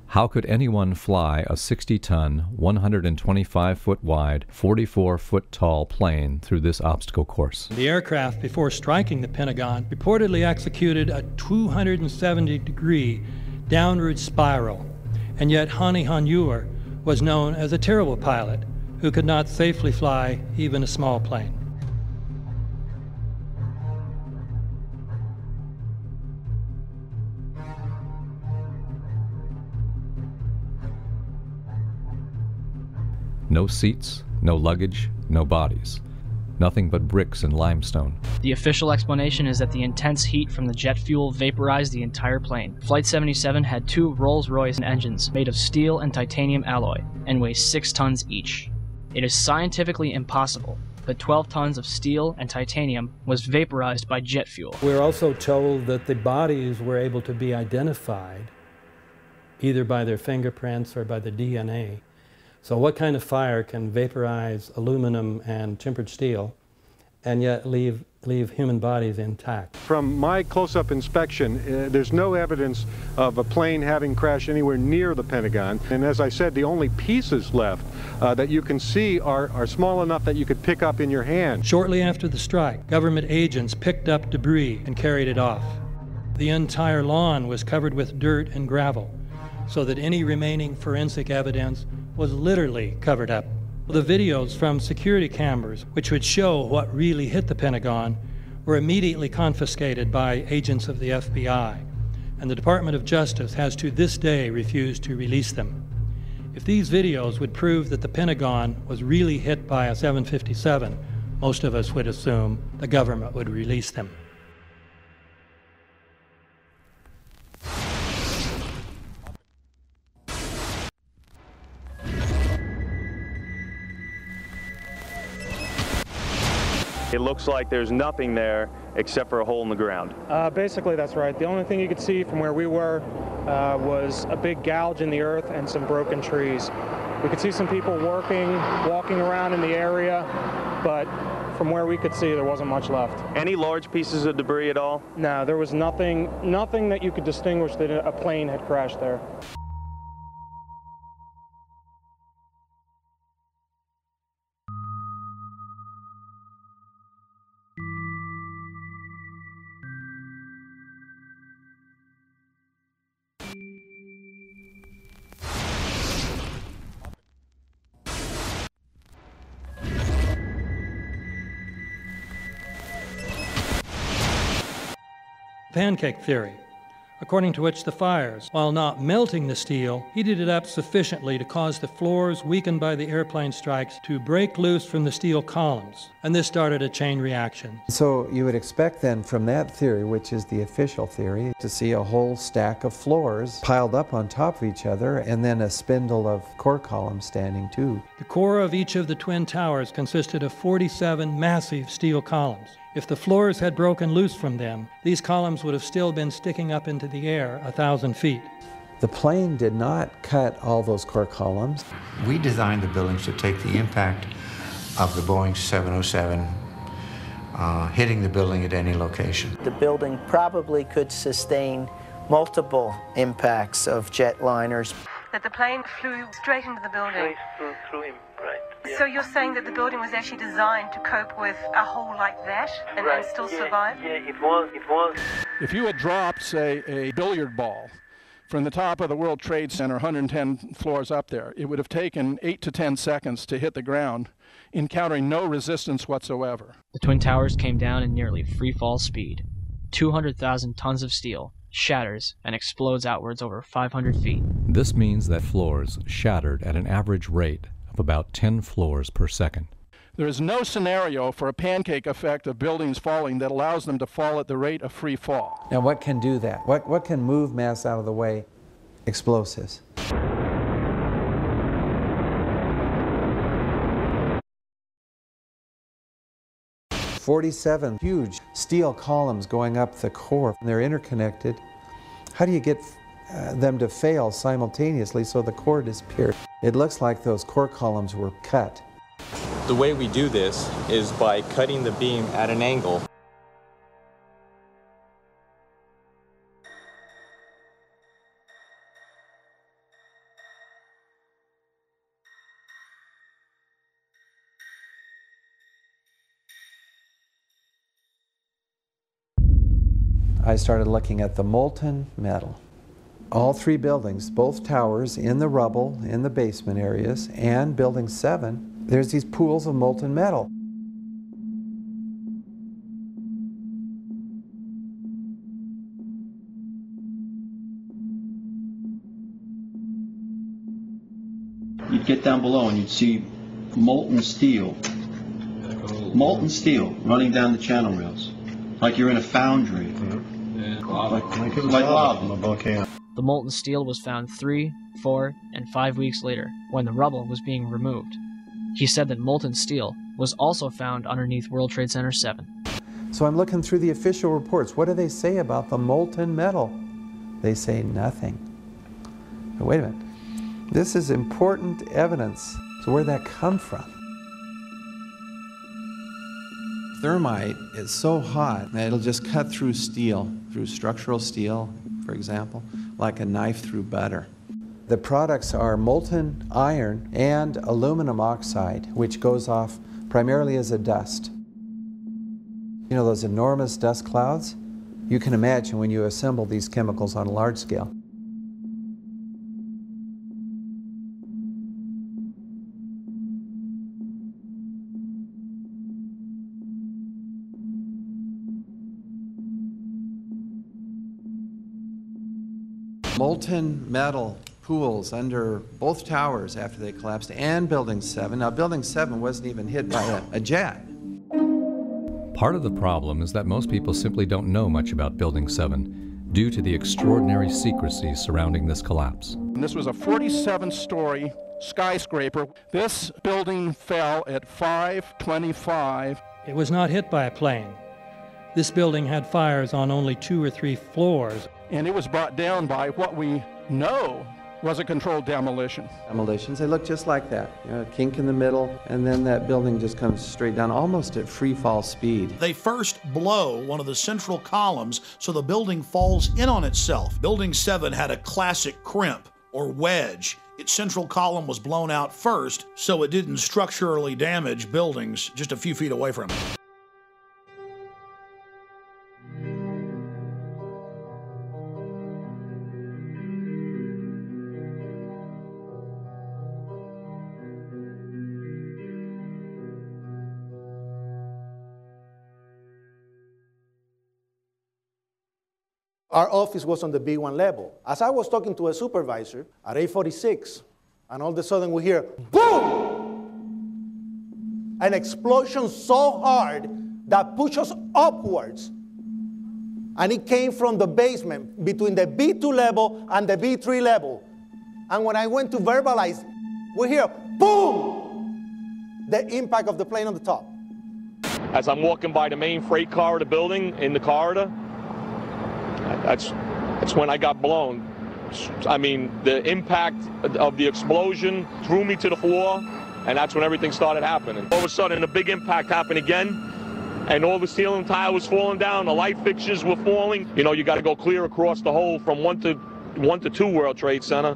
How could anyone fly a 60-ton, 125-foot wide, 44-foot tall plane through this obstacle course? The aircraft, before striking the Pentagon, reportedly executed a 270-degree downward spiral, and yet Hani Hanjour was known as a terrible pilot who could not safely fly even a small plane. No seats, no luggage, no bodies. Nothing but bricks and limestone. The official explanation is that the intense heat from the jet fuel vaporized the entire plane. Flight 77 had 2 Rolls-Royce engines made of steel and titanium alloy and weigh 6 tons each. It is scientifically impossible, but 12 tons of steel and titanium was vaporized by jet fuel. We're also told that the bodies were able to be identified either by their fingerprints or by the DNA. So what kind of fire can vaporize aluminum and tempered steel and yet leave human bodies intact? From my close-up inspection, there's no evidence of a plane having crashed anywhere near the Pentagon. And as I said, the only pieces left that you can see are small enough that you could pick up in your hand. Shortly after the strike, government agents picked up debris and carried it off. The entire lawn was covered with dirt and gravel, so that any remaining forensic evidence was literally covered up. The videos from security cameras, which would show what really hit the Pentagon, were immediately confiscated by agents of the FBI, and the Department of Justice has to this day refused to release them. If these videos would prove that the Pentagon was really hit by a 757, most of us would assume the government would release them. It looks like there's nothing there except for a hole in the ground. Basically, that's right. The only thing you could see from where we were was a big gouge in the earth and some broken trees. We could see some people walking around in the area, but from where we could see, there wasn't much left. Any large pieces of debris at all? No, there was nothing that you could distinguish that a plane had crashed there. Pancake theory, according to which the fires, while not melting the steel, heated it up sufficiently to cause the floors weakened by the airplane strikes to break loose from the steel columns, and this started a chain reaction. So you would expect then from that theory, which is the official theory, to see a whole stack of floors piled up on top of each other and then a spindle of core columns standing too. The core of each of the twin towers consisted of 47 massive steel columns. If the floors had broken loose from them, these columns would have still been sticking up into the air 1,000 feet. The plane did not cut all those core columns. We designed the buildings to take the impact of the Boeing 707 hitting the building at any location. The building probably could sustain multiple impacts of jetliners. That the plane flew straight into the building. Through him, right. Yeah. So you're saying that the building was actually designed to cope with a hole like that and still survive? Yeah, it was. If you had dropped, say, a billiard ball From the top of the World Trade Center, 110 floors up there, it would have taken 8 to 10 seconds to hit the ground, encountering no resistance whatsoever. The Twin Towers came down in nearly free-fall speed. 200,000 tons of steel shatters and explodes outwards over 500 feet. This means that floors shattered at an average rate of about 10 floors per second. There is no scenario for a pancake effect of buildings falling that allows them to fall at the rate of free fall. Now what can do that? What can move mass out of the way? Explosives. "47 huge steel columns going up the core. They're interconnected. How do you get them to fail simultaneously so the core disappears? It looks like those core columns were cut. The way we do this is by cutting the beam at an angle. I started looking at the molten metal. All three buildings, both towers in the rubble, in the basement areas, and Building 7, there's these pools of molten metal. You'd get down below and you'd see molten steel running down the channel rails, like you're in a foundry. Like lava from a volcano. The molten steel was found 3, 4, and 5 weeks later, when the rubble was being removed. He said that molten steel was also found underneath World Trade Center 7. So I'm looking through the official reports. What do they say about the molten metal? They say nothing. But wait a minute. This is important evidence. So where'd that come from? Thermite is so hot that it'll just cut through steel, through structural steel, for example, like a knife through butter. The products are molten iron and aluminum oxide, which goes off primarily as a dust. You know those enormous dust clouds? You can imagine when you assemble these chemicals on a large scale. Molten metal pools under both towers after they collapsed, and Building 7. Now, Building 7 wasn't even hit by a jet. Part of the problem is that most people simply don't know much about Building 7 due to the extraordinary secrecy surrounding this collapse. And this was a 47-story skyscraper. This building fell at 5:25. It was not hit by a plane. This building had fires on only 2 or 3 floors. And it was brought down by what we know was a controlled demolition. Demolitions, they look just like that. You know, a kink in the middle, and then that building just comes straight down, almost at free fall speed. They first blow one of the central columns so the building falls in on itself. Building 7 had a classic crimp, or wedge. Its central column was blown out first, so it didn't structurally damage buildings just a few feet away from it. Our office was on the B1 level. As I was talking to a supervisor at 8:46, and all of a sudden we hear, boom! An explosion so hard that pushed us upwards. And it came from the basement between the B2 level and the B3 level. And when I went to verbalize, we hear, boom! The impact of the plane on the top. As I'm walking by the main freight corridor building in the corridor, that's when I got blown. I mean, the impact of the explosion threw me to the floor, and that's when everything started happening. All of a sudden, a big impact happened again, and all the ceiling tile was falling down, the light fixtures were falling. You know, you got to go clear across the whole from 1 to 2 World Trade Center,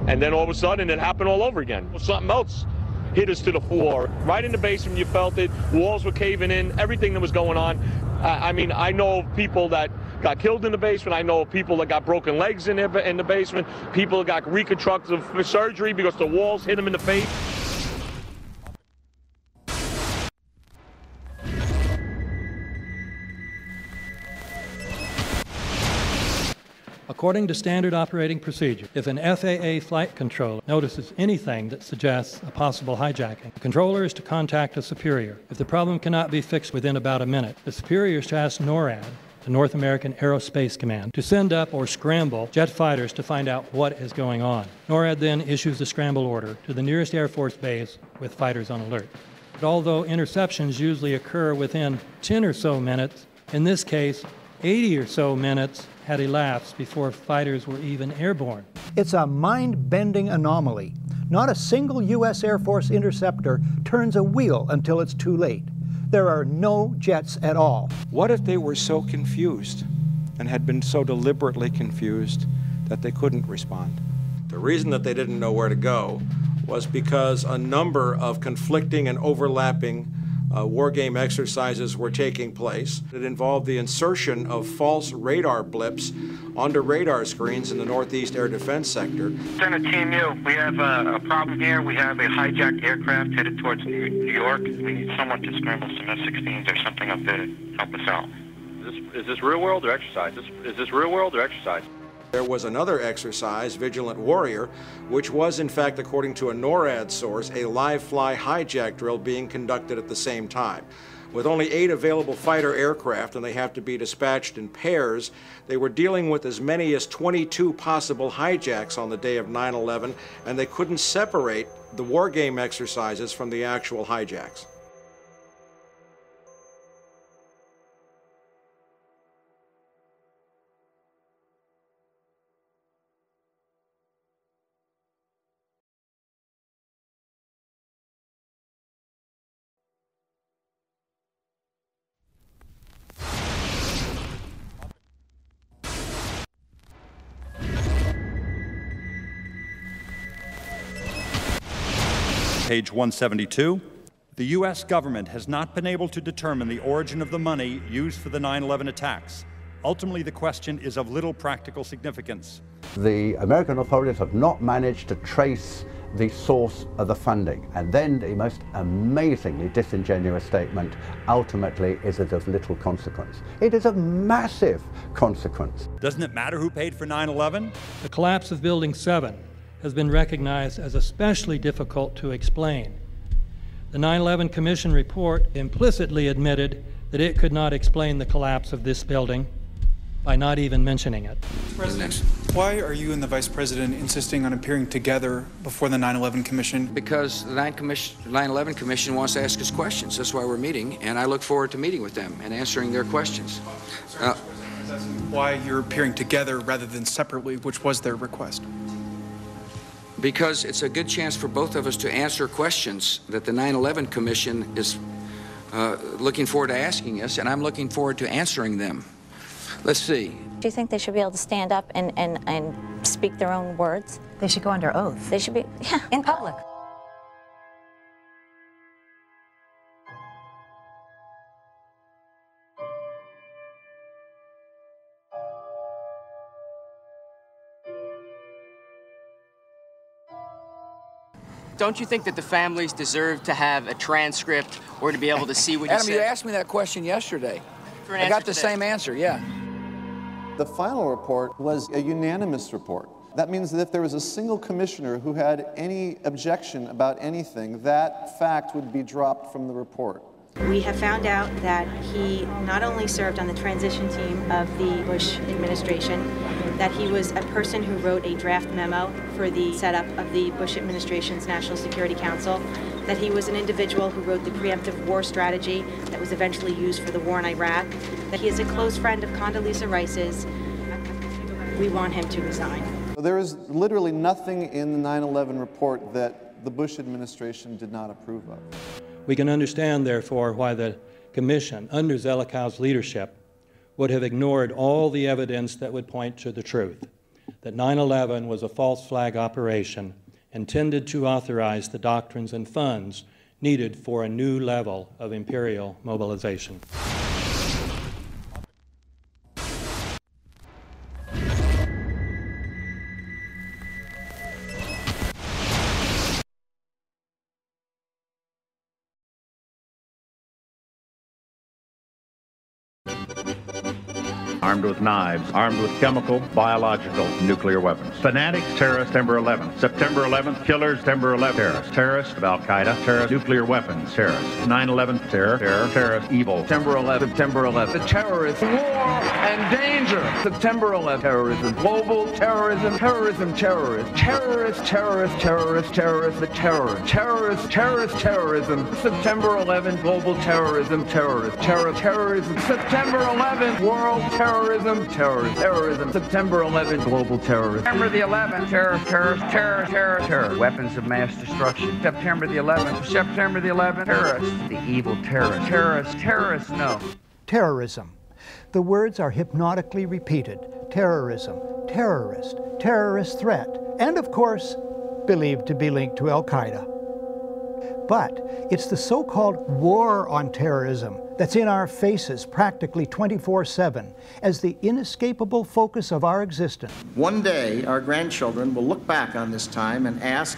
and then all of a sudden, it happened all over again. Something else hit us to the floor. Right in the basement, you felt it. Walls were caving in, everything that was going on. I mean, I know of people that got killed in the basement. I know of people that got broken legs in the basement. People that got reconstructive surgery because the walls hit them in the face. According to standard operating procedure, if an FAA flight controller notices anything that suggests a possible hijacking, the controller is to contact a superior. If the problem cannot be fixed within about a minute, the superior is to ask NORAD, the North American Aerospace Command, to send up or scramble jet fighters to find out what is going on. NORAD then issues the scramble order to the nearest Air Force base with fighters on alert. But although interceptions usually occur within 10 or so minutes, in this case, 80 or so minutes had elapsed before fighters were even airborne. It's a mind-bending anomaly. Not a single U.S. Air Force interceptor turns a wheel until it's too late. There are no jets at all. What if they were so confused and had been so deliberately confused that they couldn't respond? The reason that they didn't know where to go was because a number of conflicting and overlapping war game exercises were taking place. It involved the insertion of false radar blips onto radar screens in the Northeast Air Defense Sector. Center Team U, we have a problem here. We have a hijacked aircraft headed towards New York. We need someone to scramble some F-16s or something up there to help us out. Is this real world or exercise? Is this real world or exercise? There was another exercise, Vigilant Warrior, which was, in fact, according to a NORAD source, a live-fly hijack drill being conducted at the same time. With only 8 available fighter aircraft, and they have to be dispatched in pairs, they were dealing with as many as 22 possible hijacks on the day of 9/11, and they couldn't separate the war game exercises from the actual hijacks. Page 172. The U.S. government has not been able to determine the origin of the money used for the 9/11 attacks. Ultimately, the question is of little practical significance. The American authorities have not managed to trace the source of the funding. And then the most amazingly disingenuous statement ultimately is it of little consequence. It is of massive consequence. Doesn't it matter who paid for 9/11? The collapse of Building 7 has been recognized as especially difficult to explain. The 9/11 Commission report implicitly admitted that it could not explain the collapse of this building by not even mentioning it. President, why are you and the Vice President insisting on appearing together before the 9/11 Commission? Because the 9/11 Commission wants to ask us questions. That's why we're meeting, and I look forward to meeting with them and answering their questions. Why you're appearing together rather than separately, which was their request? Because it's a good chance for both of us to answer questions that the 9/11 Commission is looking forward to asking us, and I'm looking forward to answering them. Let's see. Do you think they should be able to stand up and speak their own words? They should go under oath. They should be, yeah. In public. Don't you think that the families deserve to have a transcript or to be able to see what you Adam, said? you asked me that question yesterday. I got the same answer, yeah. The final report was a unanimous report. That means that if there was a single commissioner who had any objection about anything, that fact would be dropped from the report. We have found out that he not only served on the transition team of the Bush administration, that he was a person who wrote a draft memo for the setup of the Bush administration's National Security Council, that he was an individual who wrote the preemptive war strategy that was eventually used for the war in Iraq, that he is a close friend of Condoleezza Rice's. We want him to resign. There is literally nothing in the 9/11 report that the Bush administration did not approve of. We can understand, therefore, why the Commission, under Zelikow's leadership, would have ignored all the evidence that would point to the truth, that 9/11 was a false flag operation intended to authorize the doctrines and funds needed for a new level of imperial mobilization. Armed with knives, armed with chemical, biological, nuclear weapons. Fanatics, terrorists, September 11th. September 11th, killers, September 11th, terrorists. Terrorists of Al-Qaeda, terrorists, nuclear weapons, terrorists. 9/11, terror, terrorist, evil. September 11th, September 11th. The terrorists, war and danger. September 11th, terrorism, global terrorism, terrorism, terrorists. Terrorists, terrorists, terrorists, terrorists, the terror. Terrorists, terrorist, terrorism. September 11th, global terrorism, terrorists. Terrorism. September 11th, world terrorism, terrorism. September 11th, global terrorism. September the 11th, terror. Weapons of mass destruction. September the 11th, terrorists, the evil terrorists, no. Terrorism. The words are hypnotically repeated. Terrorism, terrorist, terrorist threat, and of course, believed to be linked to Al-Qaeda. But it's the so-called war on terrorism that's in our faces practically 24/7 as the inescapable focus of our existence. One day, our grandchildren will look back on this time and ask,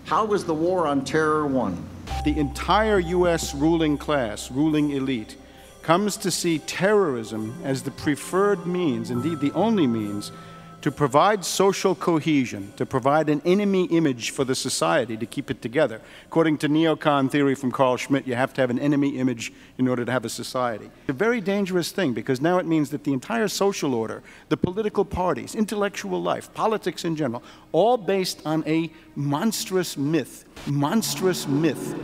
how was the war on terror won? The entire U.S. ruling class, ruling elite, comes to see terrorism as the preferred means, indeed the only means, to provide social cohesion, to provide an enemy image for the society to keep it together. According to neocon theory from Carl Schmitt, you have to have an enemy image in order to have a society. It's a very dangerous thing because now it means that the entire social order, the political parties, intellectual life, politics in general, all based on a monstrous myth. Monstrous myth.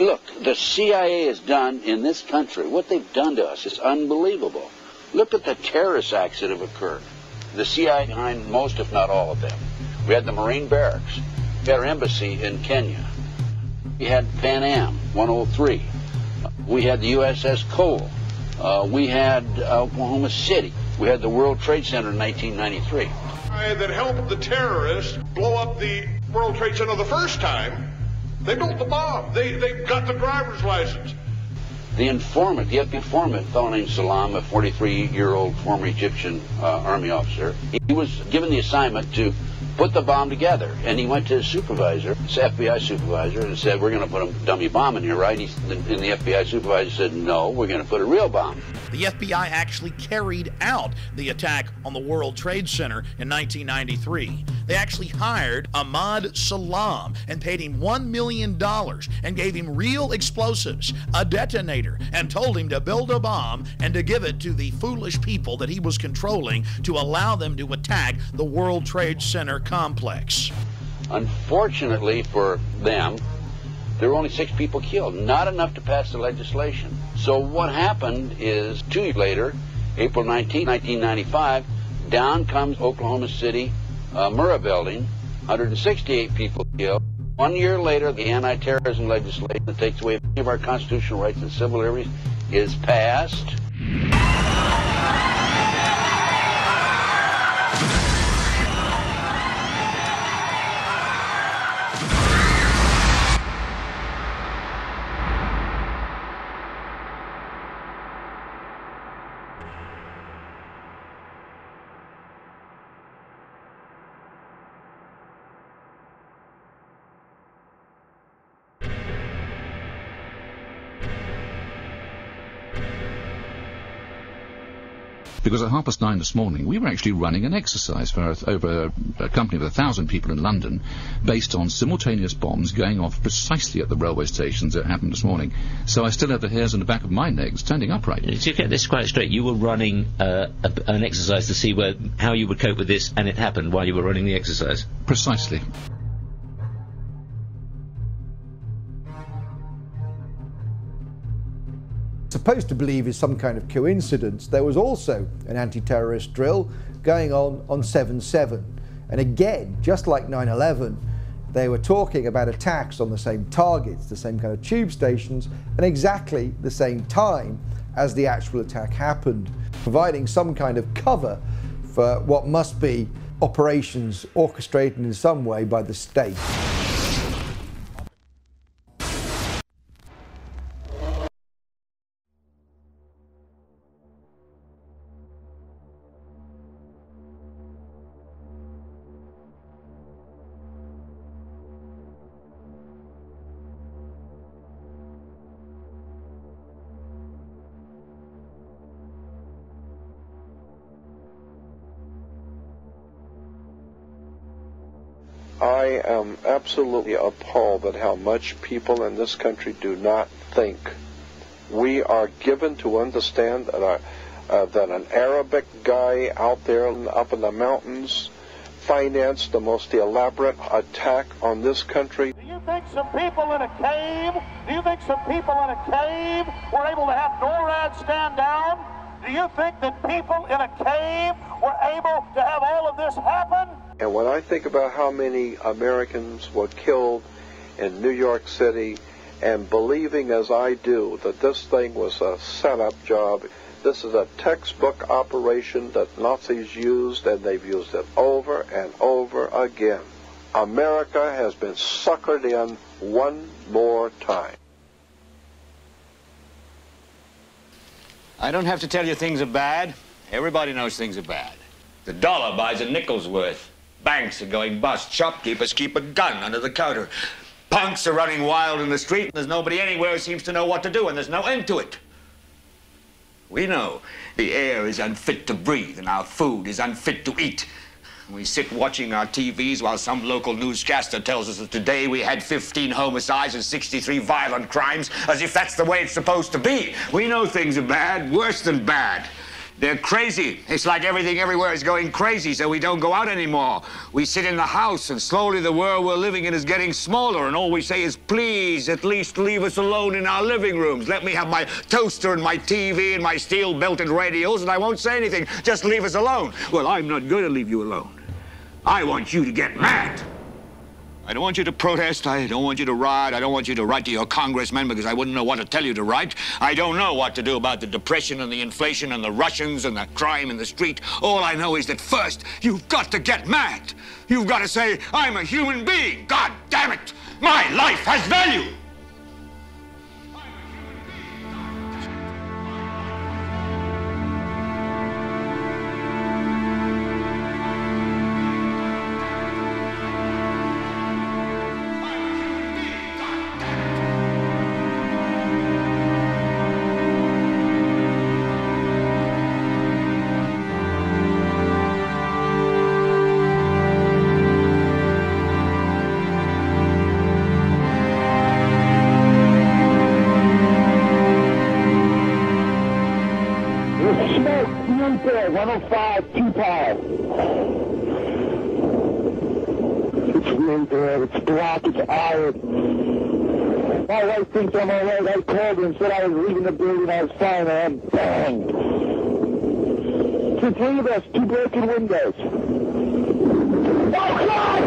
Look, the CIA has done in this country, what they've done to us is unbelievable. Look at the terrorist acts that have occurred. The CIA behind most, if not all of them. We had the Marine Barracks. We had our embassy in Kenya. We had Pan Am 103. We had the USS Cole. We had Oklahoma City. We had the World Trade Center in 1993. That helped the terrorists blow up the World Trade Center the first time. They built the bomb. They got the driver's license. The informant, the FBI informant, a fellow named Salam, a 43-year-old former Egyptian army officer, he was given the assignment to put the bomb together. And he went to his supervisor, his FBI supervisor, and said, we're going to put a dummy bomb in here, right? And the FBI supervisor said, no, we're going to put a real bomb. The FBI actually carried out the attack on the World Trade Center in 1993. They actually hired Ahmad Salam and paid him $1 million and gave him real explosives, a detonator, and told him to build a bomb and to give it to the foolish people that he was controlling to allow them to attack the World Trade Center complex. Unfortunately for them, there were only 6 people killed, not enough to pass the legislation. So what happened is 2 years later, April 19, 1995, down comes Oklahoma City Murrah building, 168 people killed. 1 year later, the anti-terrorism legislation that takes away many of our constitutional rights and civil liberties is passed. Because at 9:30 this morning, we were actually running an exercise for over a company of 1,000 people in London, based on simultaneous bombs going off precisely at the railway stations that happened this morning. So I still have the hairs on the back of my neck standing upright. To get this quite straight, you were running an exercise to see how you would cope with this, and it happened while you were running the exercise? Precisely. Supposed to believe is some kind of coincidence, there was also an anti-terrorist drill going on 7/7. And again, just like 9/11, They were talking about attacks on the same targets, the same kind of tube stations, and exactly the same time as the actual attack happened, providing some kind of cover for what must be operations orchestrated in some way by the state. I am absolutely appalled at how much people in this country do not think. We are given to understand that, that an Arabic guy out there up in the mountains financed the most elaborate attack on this country. Do you think some people in a cave, were able to have NORAD stand down? Do you think that people in a cave were able to have all of this happen? And when I think about how many Americans were killed in New York City, and believing as I do that this thing was a setup job, this is a textbook operation that Nazis used, and they've used it over and over again. America has been suckered in one more time. I don't have to tell you things are bad. Everybody knows things are bad. The dollar buys a nickel's worth. Banks are going bust. Shopkeepers keep a gun under the counter. Punks are running wild in the street, and there's nobody anywhere who seems to know what to do, and there's no end to it. We know the air is unfit to breathe, and our food is unfit to eat. We sit watching our TVs while some local newscaster tells us that today we had 15 homicides and 63 violent crimes, as if that's the way it's supposed to be. We know things are bad, worse than bad. They're crazy. It's like everything everywhere is going crazy, so we don't go out anymore. We sit in the house, and slowly the world we're living in is getting smaller, and all we say is, please, at least leave us alone in our living rooms. Let me have my toaster and my TV and my steel-belted radios, and I won't say anything. Just leave us alone. Well, I'm not going to leave you alone. I want you to get mad. I don't want you to protest. I don't want you to riot. I don't want you to write to your congressmen because I wouldn't know what to tell you to write. I don't know what to do about the depression and the inflation and the Russians and the crime in the street. All I know is that first, you've got to get mad. You've got to say, I'm a human being. God damn it. My life has value. It's black, it's iron. My wife thinks I'm all right. I called her and said I was leaving the building. I was fine, and I'm banged. To three of us, 2 broken windows. Oh, God!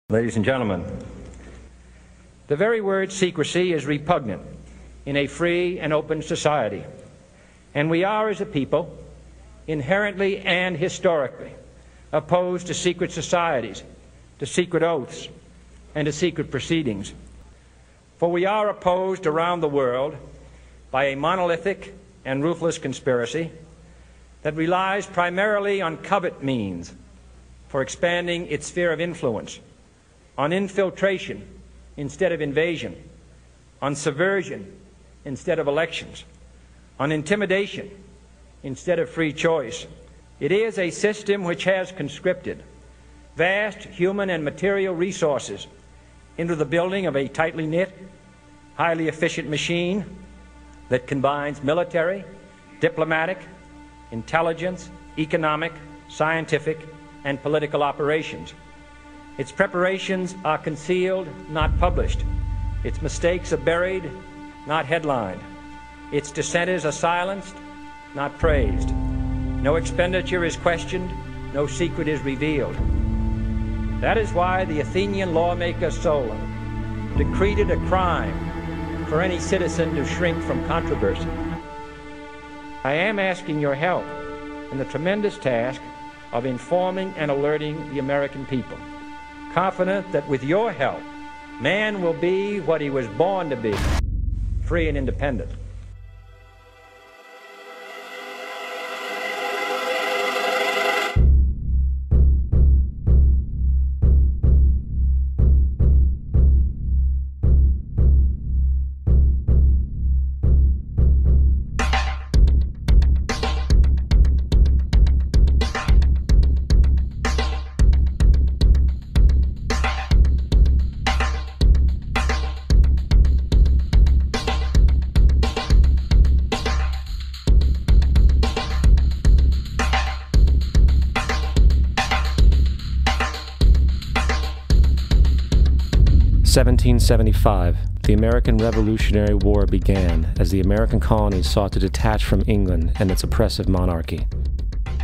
Ladies and gentlemen, the very word secrecy is repugnant in a free and open society, and we are, as a people, inherently and historically opposed to secret societies, to secret oaths, and to secret proceedings. For we are opposed around the world by a monolithic and ruthless conspiracy that relies primarily on covert means for expanding its sphere of influence, on infiltration instead of invasion, on subversion instead of elections, on intimidation instead of free choice. It is a system which has conscripted vast human and material resources into the building of a tightly knit, highly efficient machine that combines military, diplomatic, intelligence, economic, scientific, and political operations. Its preparations are concealed, not published. Its mistakes are buried, not headlined. Its dissenters are silenced, not praised. No expenditure is questioned, no secret is revealed. That is why the Athenian lawmaker Solon decreed it a crime for any citizen to shrink from controversy. I am asking your help in the tremendous task of informing and alerting the American people, confident that with your help, man will be what he was born to be, free and independent. In 1775, the American Revolutionary War began as the American colonies sought to detach from England and its oppressive monarchy.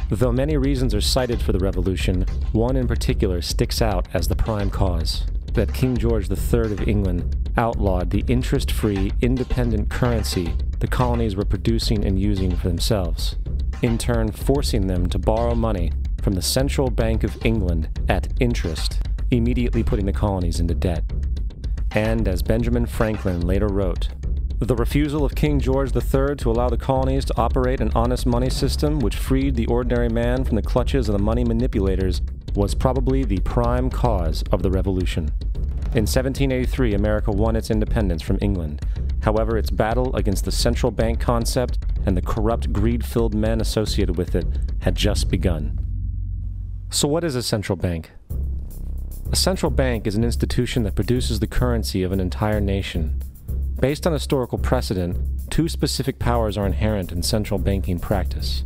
Though many reasons are cited for the revolution, one in particular sticks out as the prime cause: that King George III of England outlawed the interest-free, independent currency the colonies were producing and using for themselves, in turn forcing them to borrow money from the Central Bank of England at interest, immediately putting the colonies into debt. And, as Benjamin Franklin later wrote, the refusal of King George III to allow the colonies to operate an honest money system which freed the ordinary man from the clutches of the money manipulators was probably the prime cause of the revolution. In 1783, America won its independence from England. However, its battle against the central bank concept and the corrupt, greed-filled men associated with it had just begun. So what is a central bank? A central bank is an institution that produces the currency of an entire nation. Based on historical precedent, two specific powers are inherent in central banking practice: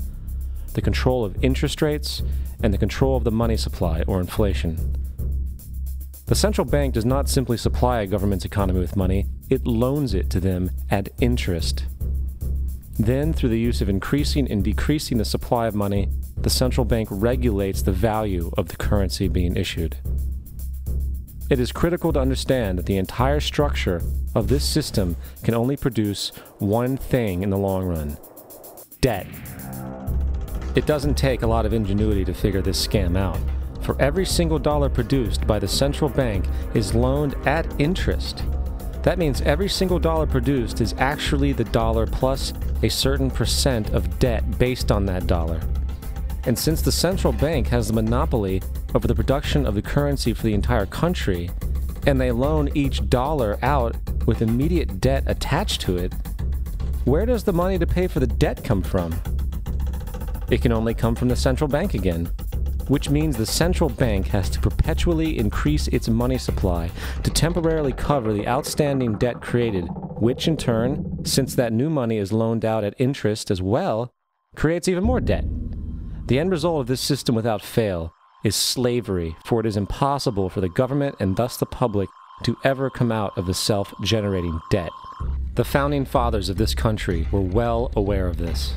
the control of interest rates and the control of the money supply, or inflation. The central bank does not simply supply a government's economy with money, it loans it to them at interest. Then, through the use of increasing and decreasing the supply of money, the central bank regulates the value of the currency being issued. It is critical to understand that the entire structure of this system can only produce one thing in the long run: debt. It doesn't take a lot of ingenuity to figure this scam out. For every single dollar produced by the central bank is loaned at interest. That means every single dollar produced is actually the dollar plus a certain percent of debt based on that dollar. And since the central bank has the monopoly over the production of the currency for the entire country, and they loan each dollar out with immediate debt attached to it, where does the money to pay for the debt come from? It can only come from the central bank again, which means the central bank has to perpetually increase its money supply to temporarily cover the outstanding debt created, which in turn, since that new money is loaned out at interest as well, creates even more debt. The end result of this system without fail is slavery, for it is impossible for the government and thus the public to ever come out of the self-generating debt. The founding fathers of this country were well aware of this.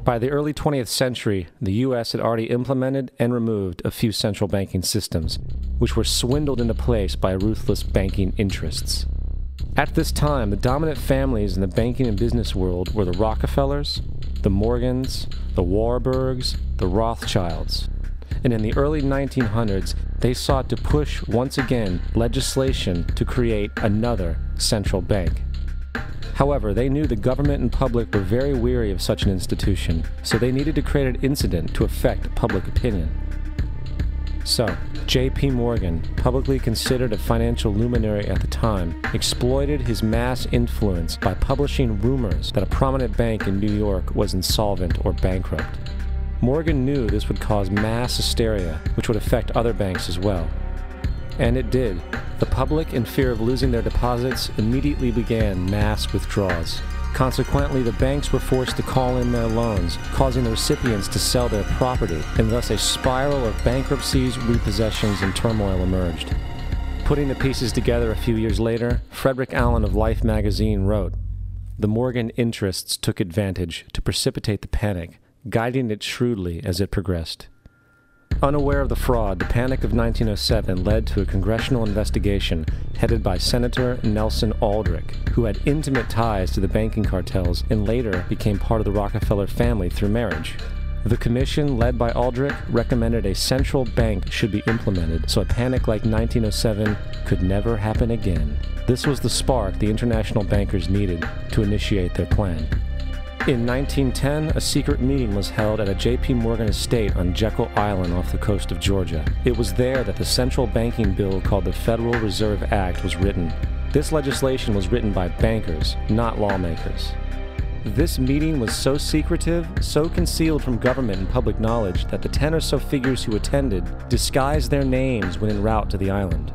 By the early 20th century, the U.S. had already implemented and removed a few central banking systems, which were swindled into place by ruthless banking interests. At this time, the dominant families in the banking and business world were the Rockefellers, the Morgans, the Warburgs, the Rothschilds. And in the early 1900s, they sought to push once again legislation to create another central bank. However, they knew the government and public were very weary of such an institution, so they needed to create an incident to affect public opinion. So, J.P. Morgan, publicly considered a financial luminary at the time, exploited his mass influence by publishing rumors that a prominent bank in New York was insolvent or bankrupt. Morgan knew this would cause mass hysteria, which would affect other banks as well. And it did. The public, in fear of losing their deposits, immediately began mass withdrawals. Consequently, the banks were forced to call in their loans, causing the recipients to sell their property, and thus a spiral of bankruptcies, repossessions, and turmoil emerged. Putting the pieces together a few years later, Frederick Allen of Life magazine wrote, "The Morgan interests took advantage to precipitate the panic, guiding it shrewdly as it progressed." Unaware of the fraud, the Panic of 1907 led to a congressional investigation headed by Senator Nelson Aldrich, who had intimate ties to the banking cartels and later became part of the Rockefeller family through marriage. The commission, led by Aldrich, recommended a central bank should be implemented so a panic like 1907 could never happen again. This was the spark the international bankers needed to initiate their plan. In 1910, a secret meeting was held at a J.P. Morgan estate on Jekyll Island off the coast of Georgia. It was there that the central banking bill called the Federal Reserve Act was written. This legislation was written by bankers, not lawmakers. This meeting was so secretive, so concealed from government and public knowledge that the 10 or so figures who attended disguised their names when en route to the island.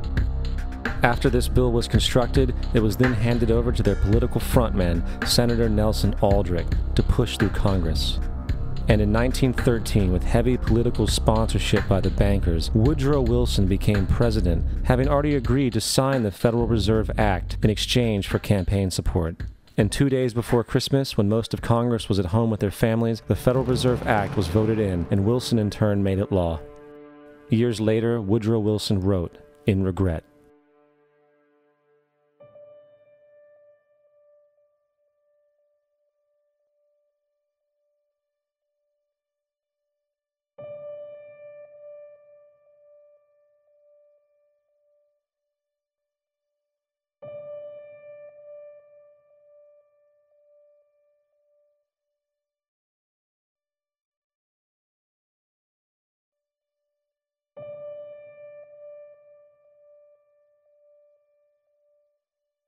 After this bill was constructed, it was then handed over to their political frontman, Senator Nelson Aldrich, to push through Congress. And in 1913, with heavy political sponsorship by the bankers, Woodrow Wilson became president, having already agreed to sign the Federal Reserve Act in exchange for campaign support. And 2 days before Christmas, when most of Congress was at home with their families, the Federal Reserve Act was voted in, and Wilson in turn made it law. Years later, Woodrow Wilson wrote, in regret,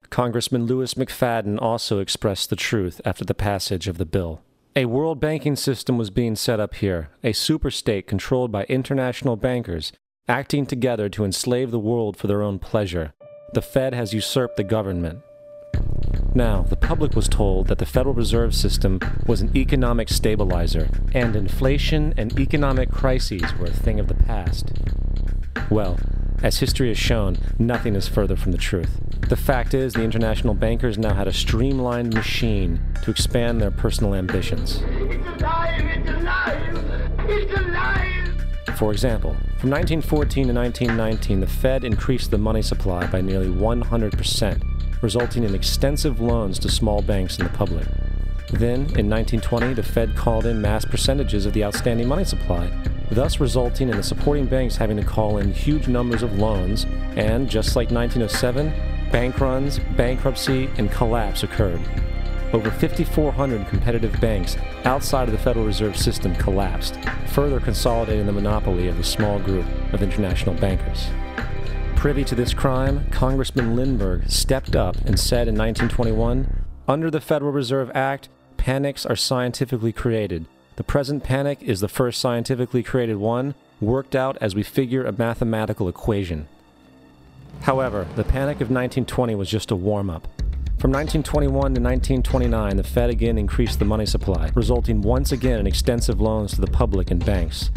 Congressman Louis McFadden also expressed the truth after the passage of the bill. A world banking system was being set up here, a superstate controlled by international bankers, acting together to enslave the world for their own pleasure. The Fed has usurped the government. Now, the public was told that the Federal Reserve System was an economic stabilizer, and inflation and economic crises were a thing of the past. Well, as history has shown, nothing is further from the truth. The fact is, the international bankers now had a streamlined machine to expand their personal ambitions. It's alive! It's alive! It's alive! For example, from 1914 to 1919, the Fed increased the money supply by nearly 100%, resulting in extensive loans to small banks and the public. Then, in 1920, the Fed called in mass percentages of the outstanding money supply, thus resulting in the supporting banks having to call in huge numbers of loans, and, just like 1907, bank runs, bankruptcy, and collapse occurred. Over 5,400 competitive banks outside of the Federal Reserve System collapsed, further consolidating the monopoly of the small group of international bankers. Privy to this crime, Congressman Lindbergh stepped up and said in 1921, "Under the Federal Reserve Act, panics are scientifically created. The present panic is the first scientifically created one, worked out as we figure a mathematical equation." However, the Panic of 1920 was just a warm-up. From 1921 to 1929, the Fed again increased the money supply, resulting once again in extensive loans to the public and banks.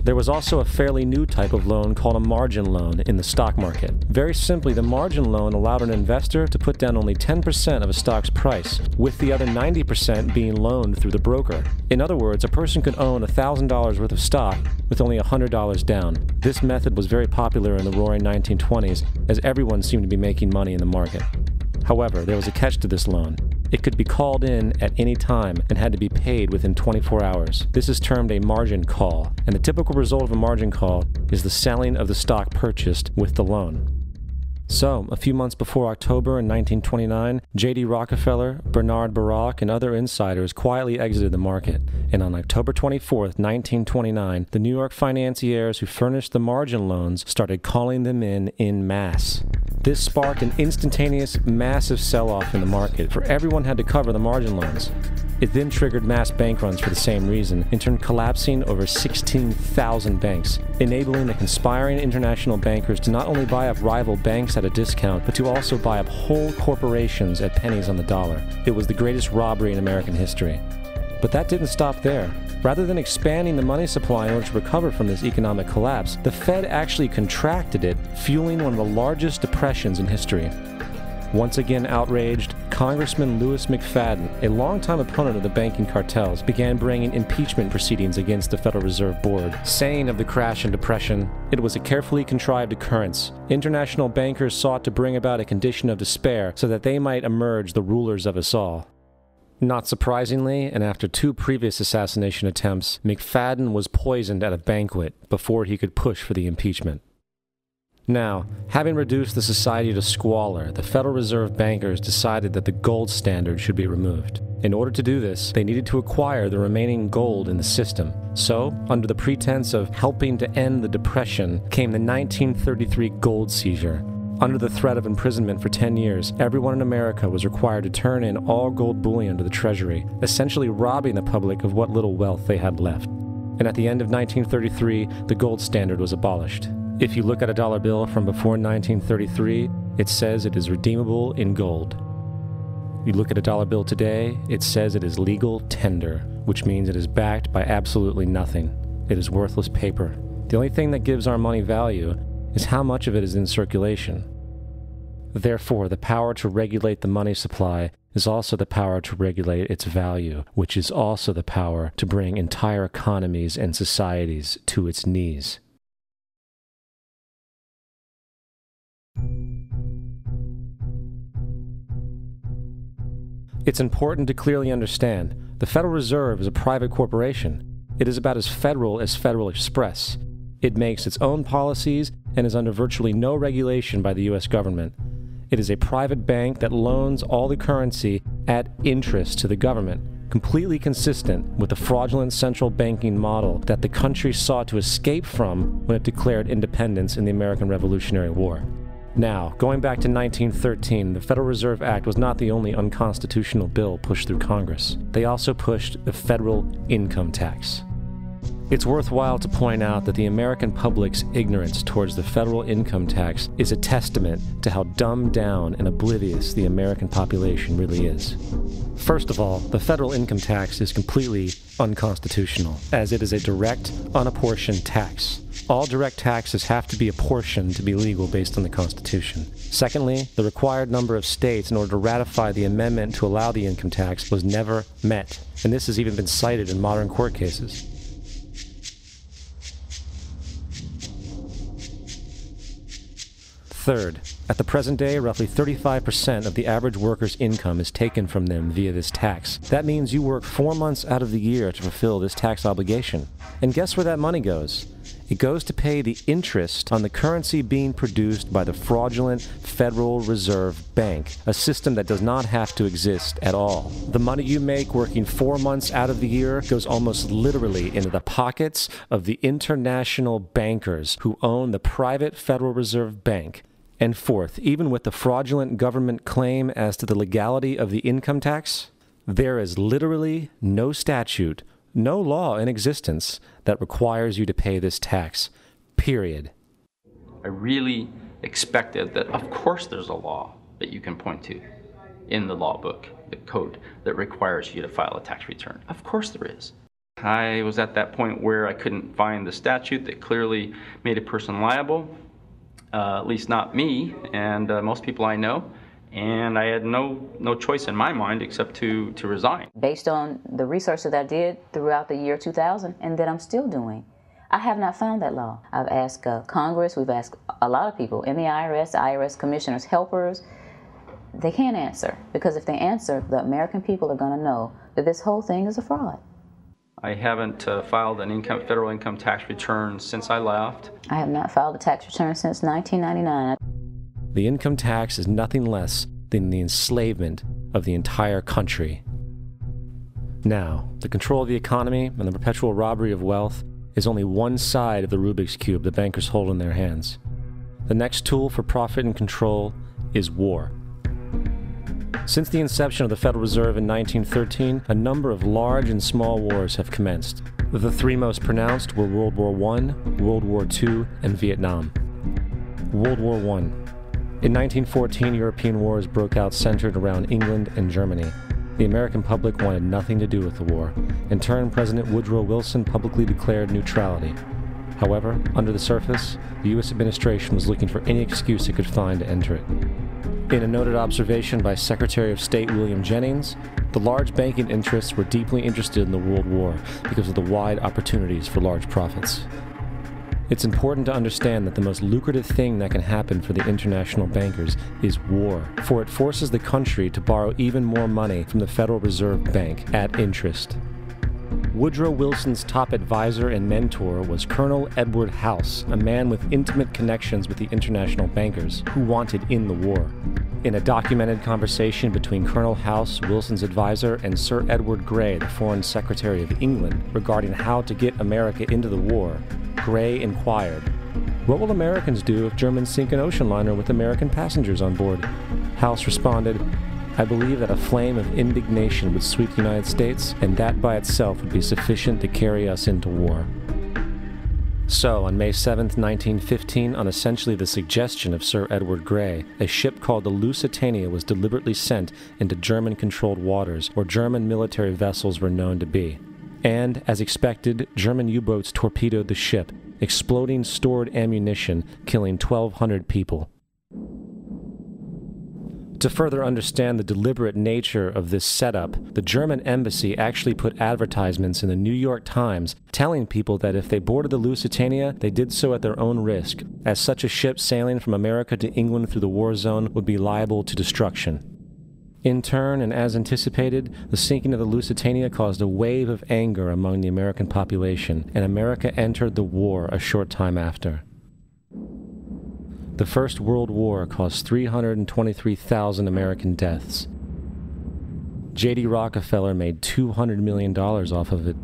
There was also a fairly new type of loan called a margin loan in the stock market. Very simply, the margin loan allowed an investor to put down only 10% of a stock's price, with the other 90% being loaned through the broker. In other words, a person could own $1,000 worth of stock with only $100 down. This method was very popular in the roaring 1920s, as everyone seemed to be making money in the market. However, there was a catch to this loan. It could be called in at any time and had to be paid within 24 hours. This is termed a margin call, and the typical result of a margin call is the selling of the stock purchased with the loan. So, a few months before October in 1929, J.D. Rockefeller, Bernard Baruch, and other insiders quietly exited the market. And on October 24th, 1929, the New York financiers who furnished the margin loans started calling them in masse. This sparked an instantaneous, massive sell-off in the market, for everyone had to cover the margin loans. It then triggered mass bank runs for the same reason, in turn collapsing over 16,000 banks, enabling the conspiring international bankers to not only buy up rival banks at a discount, but to also buy up whole corporations at pennies on the dollar. It was the greatest robbery in American history. But that didn't stop there. Rather than expanding the money supply in order to recover from this economic collapse, the Fed actually contracted it, fueling one of the largest depressions in history. Once again outraged, Congressman Louis McFadden, a longtime opponent of the banking cartels, began bringing impeachment proceedings against the Federal Reserve Board, saying of the crash and depression, it was a carefully contrived occurrence. International bankers sought to bring about a condition of despair so that they might emerge the rulers of us all. Not surprisingly, and after 2 previous assassination attempts, McFadden was poisoned at a banquet before he could push for the impeachment. Now, having reduced the society to squalor, the Federal Reserve bankers decided that the gold standard should be removed. In order to do this, they needed to acquire the remaining gold in the system. So, under the pretense of helping to end the Depression, came the 1933 gold seizure. Under the threat of imprisonment for 10 years, everyone in America was required to turn in all gold bullion to the Treasury, essentially robbing the public of what little wealth they had left. And at the end of 1933, the gold standard was abolished. If you look at a dollar bill from before 1933, it says it is redeemable in gold. You look at a dollar bill today, it says it is legal tender, which means it is backed by absolutely nothing. It is worthless paper. The only thing that gives our money value is how much of it is in circulation. Therefore, the power to regulate the money supply is also the power to regulate its value, which is also the power to bring entire economies and societies to its knees. It's important to clearly understand, the Federal Reserve is a private corporation. It is about as Federal as Federal Express. It makes its own policies and is under virtually no regulation by the U.S. government. It is a private bank that loans all the currency at interest to the government, completely consistent with the fraudulent central banking model that the country sought to escape from when it declared independence in the American Revolutionary War. Now, going back to 1913, the Federal Reserve Act was not the only unconstitutional bill pushed through Congress. They also pushed the federal income tax. It's worthwhile to point out that the American public's ignorance towards the federal income tax is a testament to how dumbed down and oblivious the American population really is. First of all, the federal income tax is completely unconstitutional, as it is a direct, unapportioned tax. All direct taxes have to be apportioned to be legal based on the Constitution. Secondly, the required number of states in order to ratify the amendment to allow the income tax was never met, and this has even been cited in modern court cases. Third, at the present day, roughly 35% of the average worker's income is taken from them via this tax. That means you work 4 months out of the year to fulfill this tax obligation. And guess where that money goes? It goes to pay the interest on the currency being produced by the fraudulent Federal Reserve Bank, a system that does not have to exist at all. The money you make working 4 months out of the year goes almost literally into the pockets of the international bankers who own the private Federal Reserve Bank. And fourth, even with the fraudulent government claim as to the legality of the income tax, there is literally no statute, no law in existence that requires you to pay this tax, period. I really expected that, of course there's a law that you can point to in the law book, the code, that requires you to file a tax return. Of course there is. I was at that point where I couldn't find the statute that clearly made a person liable, at least not me and most people I know, and I had no choice in my mind except to resign. Based on the research that I did throughout the year 2000 and that I'm still doing, I have not found that law. I've asked Congress, we've asked a lot of people in the IRS commissioners, helpers. They can't answer, because if they answer, the American people are going to know that this whole thing is a fraud. I haven't filed an federal income tax return since I left. I have not filed a tax return since 1999. The income tax is nothing less than the enslavement of the entire country. Now, the control of the economy and the perpetual robbery of wealth is only one side of the Rubik's Cube the bankers hold in their hands. The next tool for profit and control is war. Since the inception of the Federal Reserve in 1913, a number of large and small wars have commenced. The three most pronounced were World War I, World War II, and Vietnam. World War I. In 1914, European wars broke out centered around England and Germany. The American public wanted nothing to do with the war. In turn, President Woodrow Wilson publicly declared neutrality. However, under the surface, the U.S. administration was looking for any excuse it could find to enter it. In a noted observation by Secretary of State William Jennings, the large banking interests were deeply interested in the World War because of the wide opportunities for large profits. It's important to understand that the most lucrative thing that can happen for the international bankers is war, for it forces the country to borrow even more money from the Federal Reserve Bank at interest. Woodrow Wilson's top advisor and mentor was Colonel Edward House, a man with intimate connections with the international bankers who wanted in the war. In a documented conversation between Colonel House, Wilson's advisor, and Sir Edward Grey, the Foreign Secretary of England, regarding how to get America into the war, Grey inquired, "What will Americans do if Germans sink an ocean liner with American passengers on board?" House responded, "I believe that a flame of indignation would sweep the United States, and that by itself would be sufficient to carry us into war." So, on May 7, 1915, on essentially the suggestion of Sir Edward Grey, a ship called the Lusitania was deliberately sent into German-controlled waters, where German military vessels were known to be. And, as expected, German U-boats torpedoed the ship, exploding stored ammunition, killing 1,200 people. To further understand the deliberate nature of this setup, the German embassy actually put advertisements in the New York Times telling people that if they boarded the Lusitania, they did so at their own risk, as such a ship sailing from America to England through the war zone would be liable to destruction. In turn, and as anticipated, the sinking of the Lusitania caused a wave of anger among the American population, and America entered the war a short time after. The First World War caused 323,000 American deaths. J.D. Rockefeller made $200 million off of it.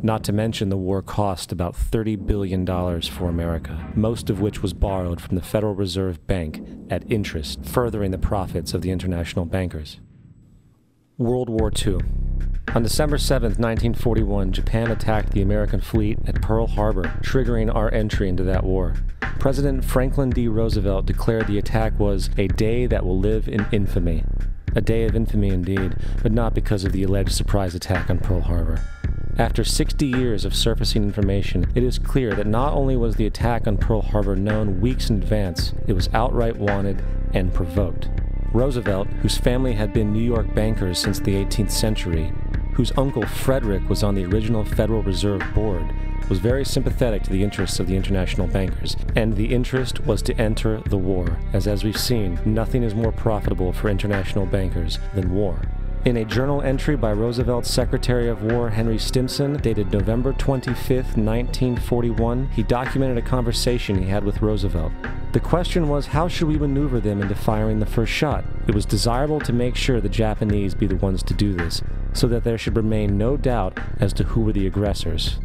Not to mention the war cost about $30 billion for America, most of which was borrowed from the Federal Reserve Bank at interest, furthering the profits of the international bankers. World War II. On December 7, 1941, Japan attacked the American fleet at Pearl Harbor, triggering our entry into that war. President Franklin D. Roosevelt declared the attack was a day that will live in infamy. A day of infamy indeed, but not because of the alleged surprise attack on Pearl Harbor. After 60 years of surfacing information, it is clear that not only was the attack on Pearl Harbor known weeks in advance, it was outright wanted and provoked. Roosevelt, whose family had been New York bankers since the 18th century, whose uncle Frederick was on the original Federal Reserve Board, was very sympathetic to the interests of the international bankers, and the interest was to enter the war, as we've seen, nothing is more profitable for international bankers than war. In a journal entry by Roosevelt's Secretary of War Henry Stimson, dated November 25, 1941, he documented a conversation he had with Roosevelt. The question was, how should we maneuver them into firing the first shot? It was desirable to make sure the Japanese be the ones to do this, so that there should remain no doubt as to who were the aggressors.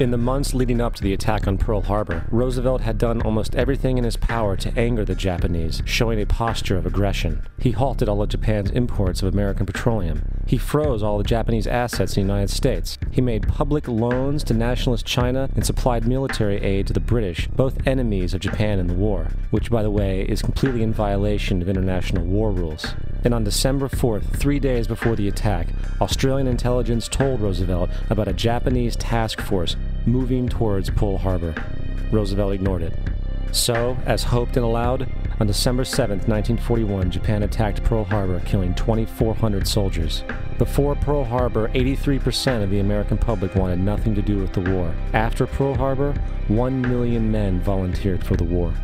In the months leading up to the attack on Pearl Harbor, Roosevelt had done almost everything in his power to anger the Japanese, showing a posture of aggression. He halted all of Japan's imports of American petroleum. He froze all the Japanese assets in the United States. He made public loans to nationalist China and supplied military aid to the British, both enemies of Japan in the war, which, by the way, is completely in violation of international war rules. And on December 4th, 3 days before the attack, Australian intelligence told Roosevelt about a Japanese task force moving towards Pearl Harbor. Roosevelt ignored it. So, as hoped and allowed, on December 7, 1941, Japan attacked Pearl Harbor, killing 2,400 soldiers. Before Pearl Harbor, 83% of the American public wanted nothing to do with the war. After Pearl Harbor, 1 million men volunteered for the war.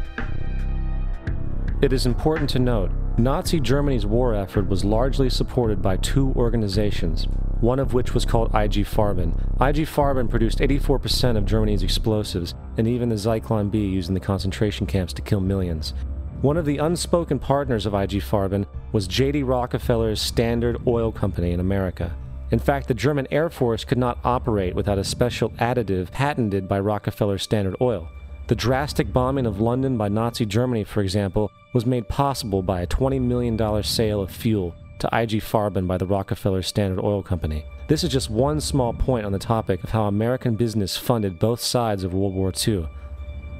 It is important to note, Nazi Germany's war effort was largely supported by two organizations, one of which was called IG Farben. IG Farben produced 84% of Germany's explosives, and even the Zyklon B used in the concentration camps to kill millions. One of the unspoken partners of IG Farben was J.D. Rockefeller's Standard Oil Company in America. In fact, the German Air Force could not operate without a special additive patented by Rockefeller Standard Oil. The drastic bombing of London by Nazi Germany, for example, was made possible by a $20 million sale of fuel to IG Farben by the Rockefeller Standard Oil Company. This is just one small point on the topic of how American business funded both sides of World War II.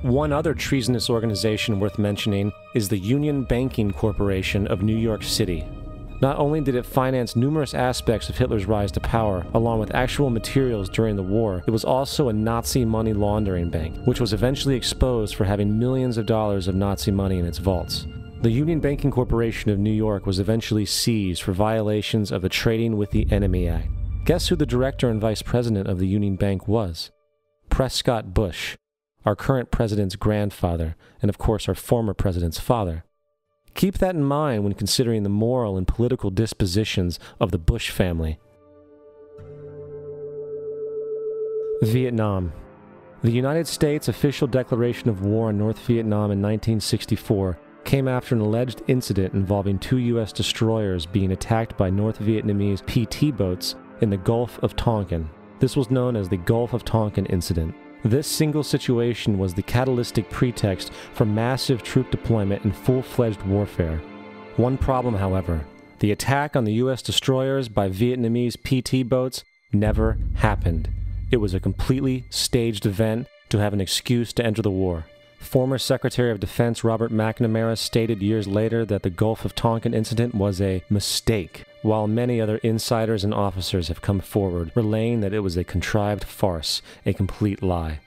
One other treasonous organization worth mentioning is the Union Banking Corporation of New York City. Not only did it finance numerous aspects of Hitler's rise to power, along with actual materials during the war, it was also a Nazi money laundering bank, which was eventually exposed for having millions of dollars of Nazi money in its vaults. The Union Banking Corporation of New York was eventually seized for violations of the Trading with the Enemy Act. Guess who the director and vice president of the Union Bank was? Prescott Bush, our current president's grandfather, and of course our former president's father. Keep that in mind when considering the moral and political dispositions of the Bush family. Vietnam. The United States' official declaration of war on North Vietnam in 1964 came after an alleged incident involving 2 U.S. destroyers being attacked by North Vietnamese PT boats in the Gulf of Tonkin. This was known as the Gulf of Tonkin Incident. This single situation was the catalytic pretext for massive troop deployment and full-fledged warfare. One problem, however, the attack on the U.S. destroyers by Vietnamese PT boats never happened. It was a completely staged event to have an excuse to enter the war. Former Secretary of Defense Robert McNamara stated years later that the Gulf of Tonkin incident was a mistake, while many other insiders and officers have come forward, relaying that it was a contrived farce, a complete lie.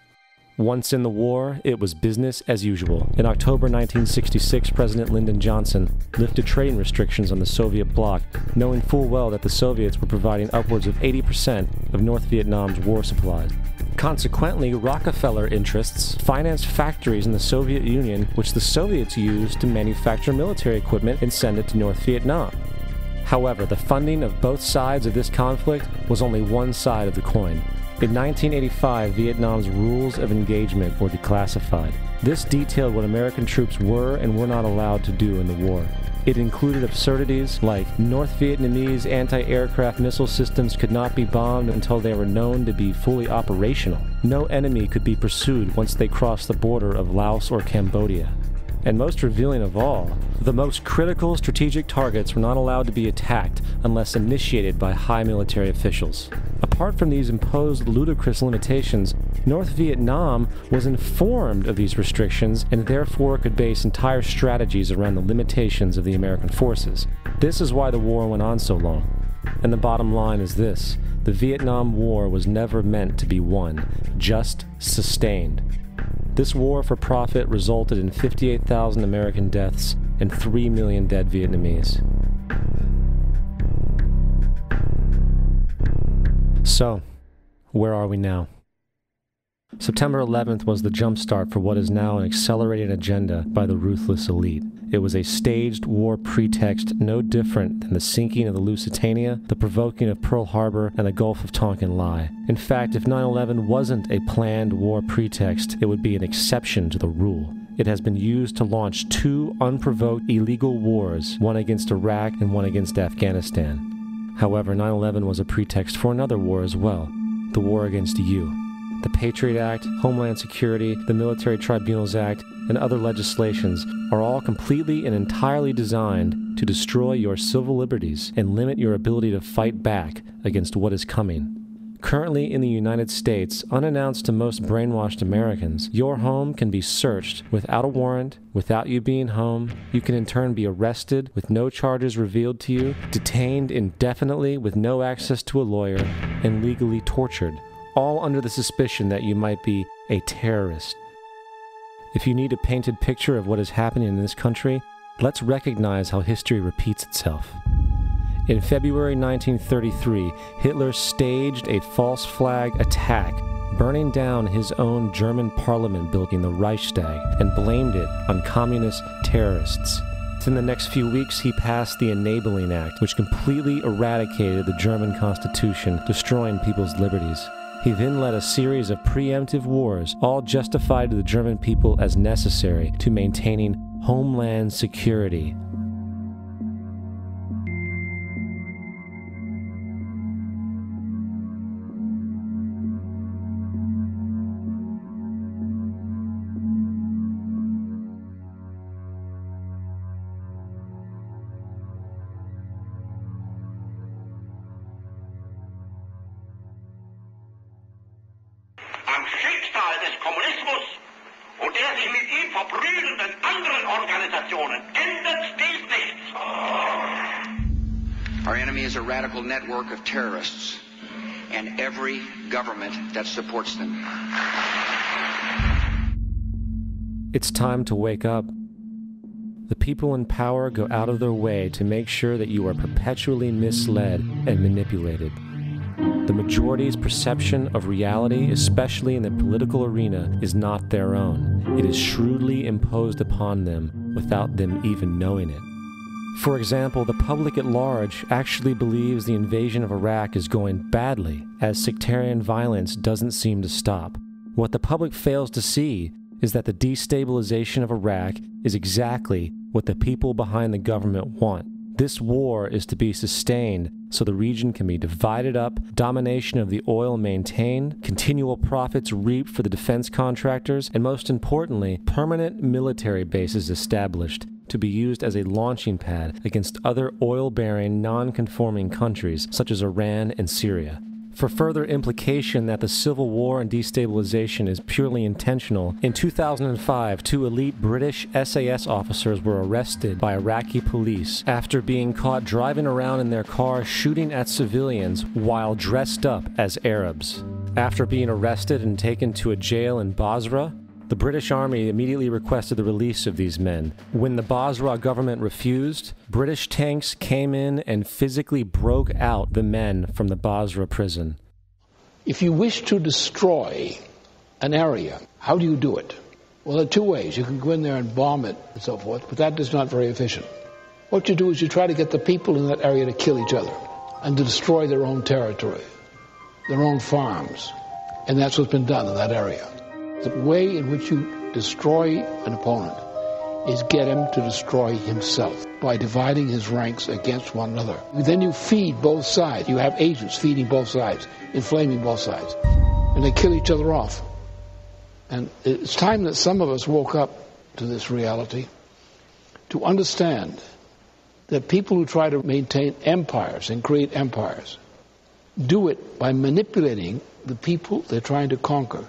Once in the war, it was business as usual. In October 1966, President Lyndon Johnson lifted trading restrictions on the Soviet bloc, knowing full well that the Soviets were providing upwards of 80% of North Vietnam's war supplies. Consequently, Rockefeller interests financed factories in the Soviet Union, which the Soviets used to manufacture military equipment and send it to North Vietnam. However, the funding of both sides of this conflict was only one side of the coin. In 1985, Vietnam's rules of engagement were declassified. This detailed what American troops were and were not allowed to do in the war. It included absurdities like North Vietnamese anti-aircraft missile systems could not be bombed until they were known to be fully operational. No enemy could be pursued once they crossed the border of Laos or Cambodia. And most revealing of all, the most critical strategic targets were not allowed to be attacked unless initiated by high military officials. Apart from these imposed ludicrous limitations, North Vietnam was informed of these restrictions and therefore could base entire strategies around the limitations of the American forces. This is why the war went on so long. And the bottom line is this: the Vietnam War was never meant to be won, just sustained. This war for profit resulted in 58,000 American deaths and 3 million dead Vietnamese. So, where are we now? September 11th was the jumpstart for what is now an accelerated agenda by the ruthless elite. It was a staged war pretext no different than the sinking of the Lusitania, the provoking of Pearl Harbor, and the Gulf of Tonkin lie. In fact, if 9/11 wasn't a planned war pretext, it would be an exception to the rule. It has been used to launch 2 unprovoked illegal wars, one against Iraq and one against Afghanistan. However, 9/11 was a pretext for another war as well, the war against you. The Patriot Act, Homeland Security, the Military Tribunals Act, and other legislations are all completely and entirely designed to destroy your civil liberties and limit your ability to fight back against what is coming. Currently in the United States, unannounced to most brainwashed Americans, your home can be searched without a warrant, without you being home. You can in turn be arrested with no charges revealed to you, detained indefinitely with no access to a lawyer, and legally tortured, all under the suspicion that you might be a terrorist. If you need a painted picture of what is happening in this country, let's recognize how history repeats itself. In February 1933, Hitler staged a false flag attack, burning down his own German parliament building, the Reichstag, and blamed it on communist terrorists. Within the next few weeks, he passed the Enabling Act, which completely eradicated the German Constitution, destroying people's liberties. He then led a series of preemptive wars, all justified to the German people as necessary to maintaining Homeland Security. Am Schicksal des Kommunismus und der sich mit ihm verbrüdernden anderen Organisationen ändert dies nichts. Our enemy is a radical network of terrorists and every government that supports them. It's time to wake up. The people in power go out of their way to make sure that you are perpetually misled and manipulated. The majority's perception of reality, especially in the political arena, is not their own. It is shrewdly imposed upon them without them even knowing it. For example, the public at large actually believes the invasion of Iraq is going badly, as sectarian violence doesn't seem to stop. What the public fails to see is that the destabilization of Iraq is exactly what the people behind the government want. This war is to be sustained so the region can be divided up, domination of the oil maintained, continual profits reaped for the defense contractors, and most importantly, permanent military bases established to be used as a launching pad against other oil-bearing, non-conforming countries such as Iran and Syria. For further implication that the civil war and destabilization is purely intentional, in 2005, 2 elite British SAS officers were arrested by Iraqi police after being caught driving around in their car shooting at civilians while dressed up as Arabs. After being arrested and taken to a jail in Basra, the British Army immediately requested the release of these men. When the Basra government refused, British tanks came in and physically broke out the men from the Basra prison. If you wish to destroy an area, how do you do it? Well, there are 2 ways. You can go in there and bomb it and so forth, but that is not very efficient. What you do is you try to get the people in that area to kill each other and to destroy their own territory, their own farms, and that's what's been done in that area. The way in which you destroy an opponent is get him to destroy himself by dividing his ranks against one another. Then you feed both sides. You have agents feeding both sides, inflaming both sides, and they kill each other off. And it's time that some of us woke up to this reality, to understand that people who try to maintain empires and create empires do it by manipulating the people they're trying to conquer.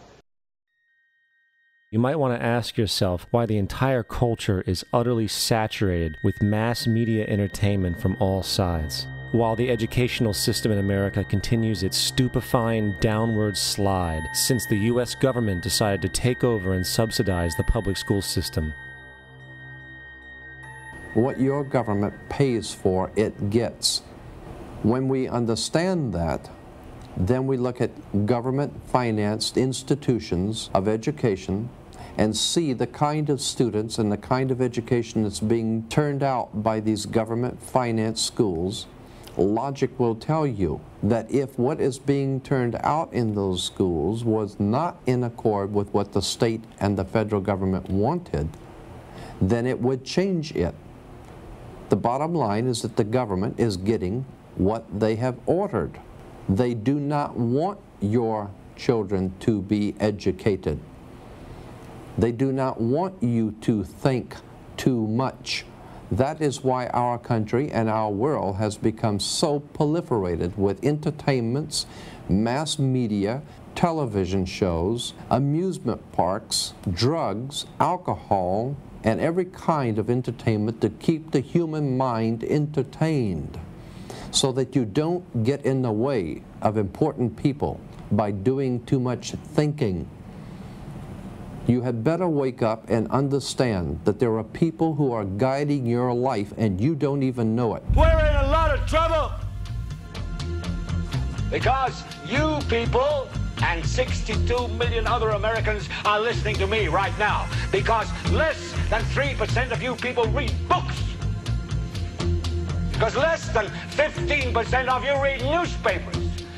You might want to ask yourself why the entire culture is utterly saturated with mass media entertainment from all sides, while the educational system in America continues its stupefying downward slide since the U.S. government decided to take over and subsidize the public school system. What your government pays for, it gets. When we understand that, then we look at government-financed institutions of education and see the kind of students and the kind of education that's being turned out by these government-financed schools. Logic will tell you that if what is being turned out in those schools was not in accord with what the state and the federal government wanted, then it would change it. The bottom line is that the government is getting what they have ordered. They do not want your children to be educated. They do not want you to think too much. That is why our country and our world has become so proliferated with entertainments, mass media, television shows, amusement parks, drugs, alcohol, and every kind of entertainment to keep the human mind entertained, so that you don't get in the way of important people by doing too much thinking. You had better wake up and understand that there are people who are guiding your life and you don't even know it. We're in a lot of trouble because you people and 62 million other Americans are listening to me right now, because less than 3% of you people read books, because less than 15% of you read newspapers,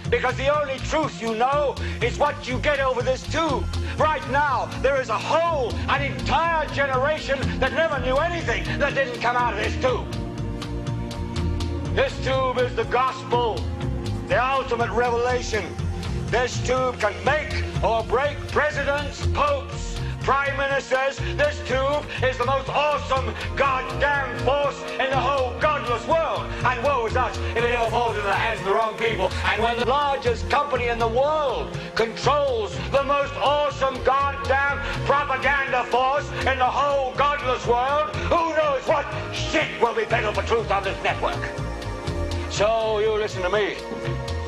because the only truth you know is what you get over this tube. Right now, there is an entire generation that never knew anything that didn't come out of this tube. This tube is the gospel, the ultimate revelation. This tube can make or break presidents, popes, prime ministers. This tube is the most awesome goddamn force in the whole godless world. And woe is us if it ever falls into the hands of the wrong people. And when the largest company in the world controls the most awesome goddamn propaganda force in the whole godless world, who knows what shit will be peddled for truth on this network. So you listen to me.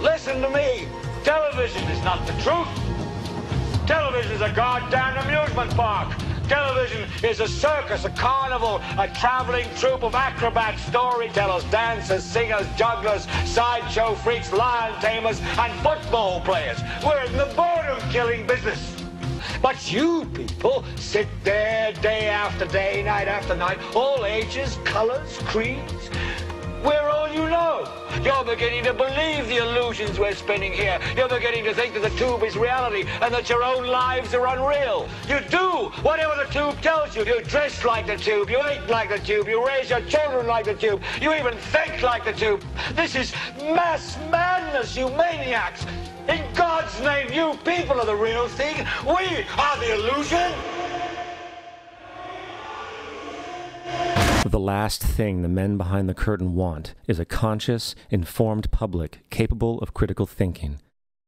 Listen to me. Television is not the truth. Television is a goddamn amusement park. Television is a circus, a carnival, a traveling troupe of acrobats, storytellers, dancers, singers, jugglers, sideshow freaks, lion tamers, and football players. We're in the boredom-killing business. But you people sit there day after day, night after night, all ages, colors, creeds. We're all you know. You're beginning to believe the illusions we're spinning here. You're beginning to think that the tube is reality and that your own lives are unreal. You do whatever the tube tells you. You dress like the tube. You eat like the tube. You raise your children like the tube. You even think like the tube. This is mass madness, you maniacs. In God's name, you people are the real thing. We are the illusion. The last thing the men behind the curtain want is a conscious, informed public capable of critical thinking,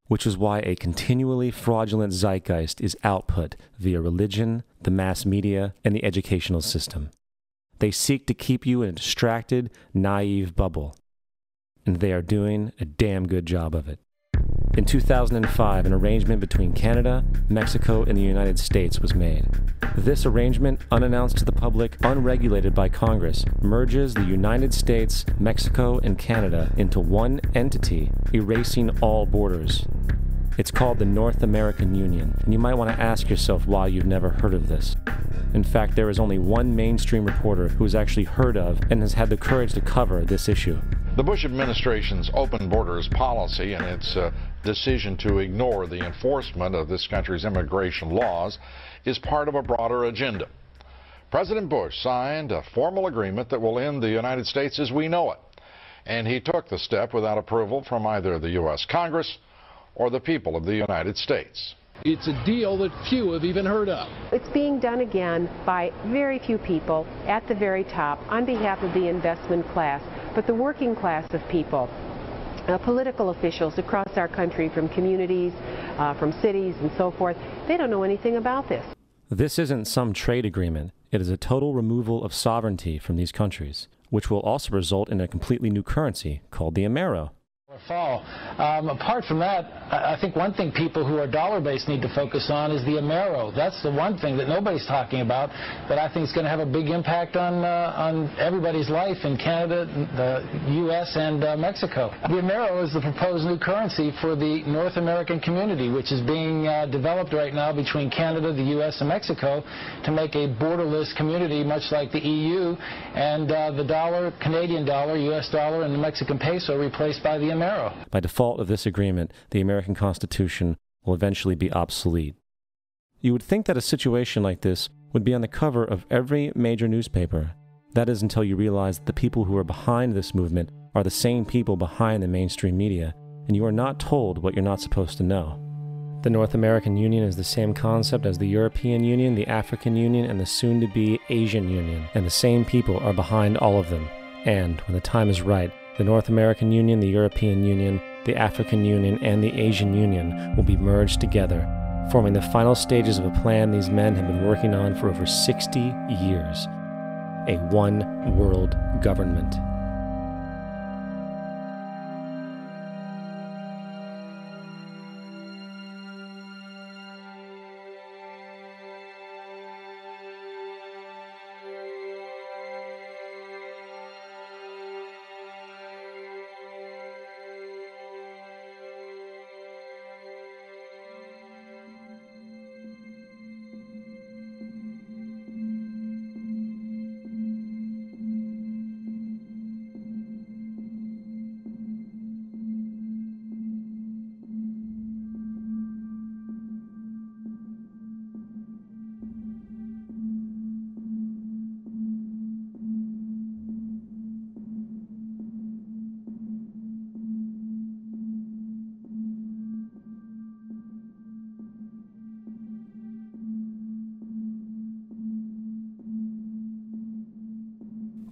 which is why a continually fraudulent zeitgeist is output via religion, the mass media, and the educational system. They seek to keep you in a distracted, naive bubble, and they are doing a damn good job of it. In 2005, an arrangement between Canada, Mexico, and the United States was made. This arrangement, unannounced to the public, unregulated by Congress, merges the United States, Mexico, and Canada into one entity, erasing all borders. It's called the North American Union, and you might want to ask yourself why you've never heard of this. In fact, there is only one mainstream reporter who has actually heard of and has had the courage to cover this issue. The Bush administration's open borders policy and its decision to ignore the enforcement of this country's immigration laws is part of a broader agenda. President Bush signed a formal agreement that will end the United States as we know it, and he took the step without approval from either the U.S. Congress or the people of the United States. It's a deal that few have even heard of. It's being done again by very few people at the very top on behalf of the investment class, but the working class of people, political officials across our country, from communities, from cities and so forth, they don't know anything about this. This isn't some trade agreement. It is a total removal of sovereignty from these countries, which will also result in a completely new currency called the Amero. Fall. Apart from that, I think one thing people who are dollar-based need to focus on is the Amero. That's the one thing that nobody's talking about that I think is going to have a big impact on everybody's life in Canada, the U.S., and Mexico. The Amero is the proposed new currency for the North American community, which is being developed right now between Canada, the U.S., and Mexico to make a borderless community, much like the EU, and the dollar, Canadian dollar, U.S. dollar, and the Mexican peso replaced by the Amero. By default of this agreement, the American Constitution will eventually be obsolete. You would think that a situation like this would be on the cover of every major newspaper. That is until you realize that the people who are behind this movement are the same people behind the mainstream media, and you are not told what you're not supposed to know. The North American Union is the same concept as the European Union, the African Union, and the soon-to-be Asian Union, and the same people are behind all of them. And, when the time is right, the North American Union, the European Union, the African Union, and the Asian Union will be merged together, forming the final stages of a plan these men have been working on for over 60 years. A one-world government.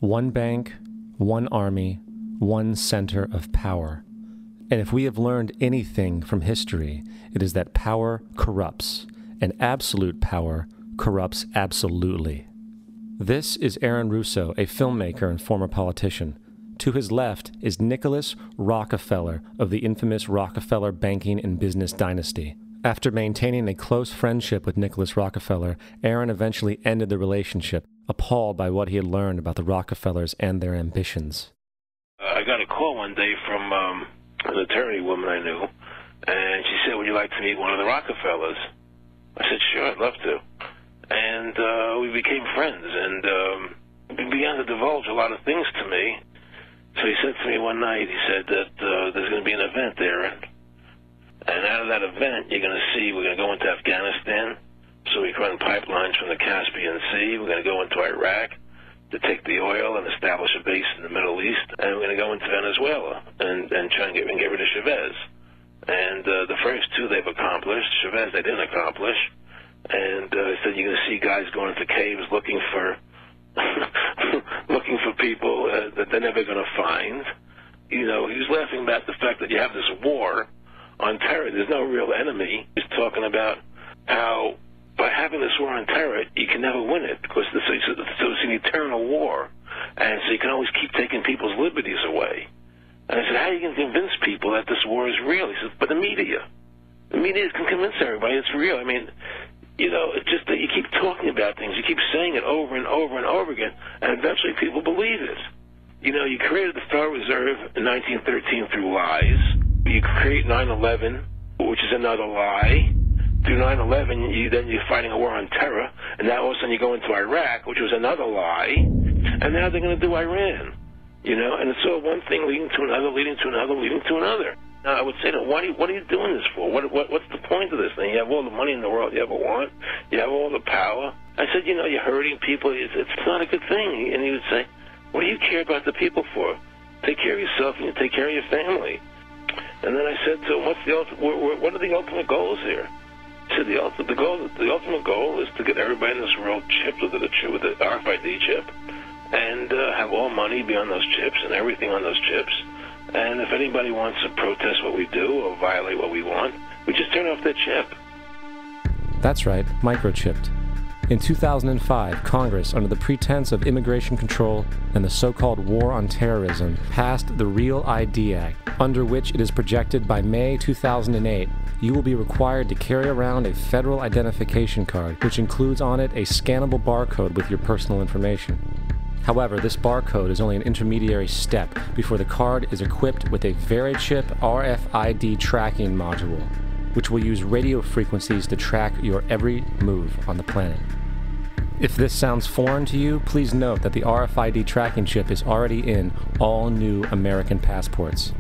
One bank, one army, one center of power. And if we have learned anything from history, it is that power corrupts, and absolute power corrupts absolutely. This is Aaron Russo, a filmmaker and former politician. To his left is Nicholas Rockefeller of the infamous Rockefeller banking and business dynasty. After maintaining a close friendship with Nicholas Rockefeller, Aaron eventually ended the relationship, appalled by what he had learned about the Rockefellers and their ambitions. I got a call one day from an attorney woman I knew, and she said, would you like to meet one of the Rockefellers? I said, sure, I'd love to. And we became friends, and he began to divulge a lot of things to me. So he said to me one night, he said that there's going to be an event there, and out of that event, you're going to see we're going to go into Afghanistan, so we can run pipelines from the Caspian Sea. We're going to go into Iraq to take the oil and establish a base in the Middle East, and we're going to go into Venezuela and try and get rid of Chavez. And the first two they've accomplished. Chavez they didn't accomplish. And he said you're going to see guys going into caves looking for looking for people that they're never going to find. You know, he was laughing about the fact that you have this war on terror. There's no real enemy. He's talking about how by having this war on terror, you can never win it because it's an eternal war. And so you can always keep taking people's liberties away. And I said, how are you going to convince people that this war is real? He said, but the media can convince everybody it's real. I mean, you know, it's just that you keep talking about things. You keep saying it over and over and over again, and eventually people believe it. You know, you created the Federal Reserve in 1913 through lies. You create 9/11, which is another lie. Through 9/11, then you're fighting a war on terror, and now all of a sudden you go into Iraq, which was another lie, and now they're going to do Iran. You know, and it's all one thing leading to another, leading to another, leading to another. Now, I would say to them, what are you doing this for? What's the point of this thing? You have all the money in the world you ever want. You have all the power. I said, you know, you're hurting people. It's not a good thing. And he would say, what do you care about the people for? Take care of yourself and you take care of your family. And then I said to him, what are the ultimate goals here? He said, the ultimate goal is to get everybody in this world chipped with the RFID chip and have all money be on those chips and everything on those chips. And if anybody wants to protest what we do or violate what we want, we just turn off that chip. That's right, microchipped. In 2005, Congress, under the pretense of immigration control and the so-called war on terrorism, passed the Real ID Act, under which it is projected by May 2008, you will be required to carry around a federal identification card, which includes on it a scannable barcode with your personal information. However, this barcode is only an intermediary step before the card is equipped with a VeriChip RFID tracking module, which will use radio frequencies to track your every move on the planet. If this sounds foreign to you, please note that the RFID tracking chip is already in all new American passports.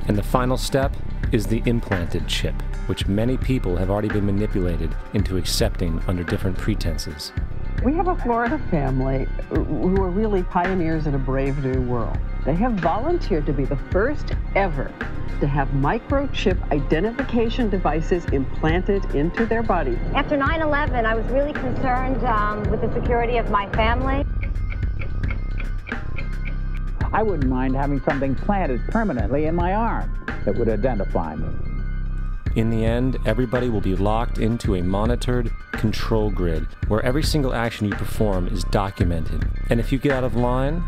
And the final step is the implanted chip, which many people have already been manipulated into accepting under different pretenses. We have a Florida family who are really pioneers in a brave new world. They have volunteered to be the first ever to have microchip identification devices implanted into their body. After 9/11, I was really concerned with the security of my family. I wouldn't mind having something planted permanently in my arm that would identify me. In the end, everybody will be locked into a monitored control grid where every single action you perform is documented. And if you get out of line,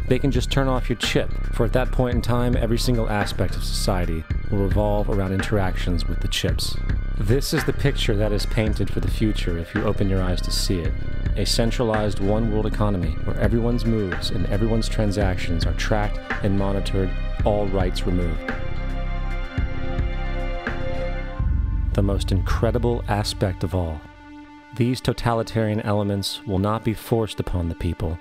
they can just turn off your chip, for at that point in time, every single aspect of society will revolve around interactions with the chips. This is the picture that is painted for the future if you open your eyes to see it. A centralized one-world economy where everyone's moves and everyone's transactions are tracked and monitored, all rights removed. The most incredible aspect of all. These totalitarian elements will not be forced upon the people.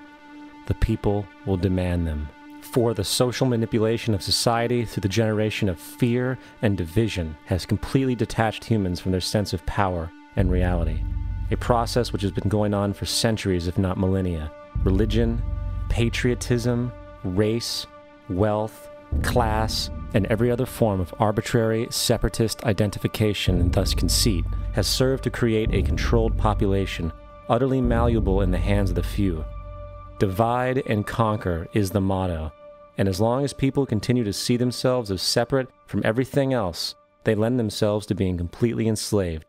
The people will demand them. For the social manipulation of society through the generation of fear and division has completely detached humans from their sense of power and reality. A process which has been going on for centuries, if not millennia. Religion, patriotism, race, wealth, class, and every other form of arbitrary, separatist identification and thus conceit has served to create a controlled population, utterly malleable in the hands of the few. Divide and conquer is the motto, and as long as people continue to see themselves as separate from everything else, they lend themselves to being completely enslaved.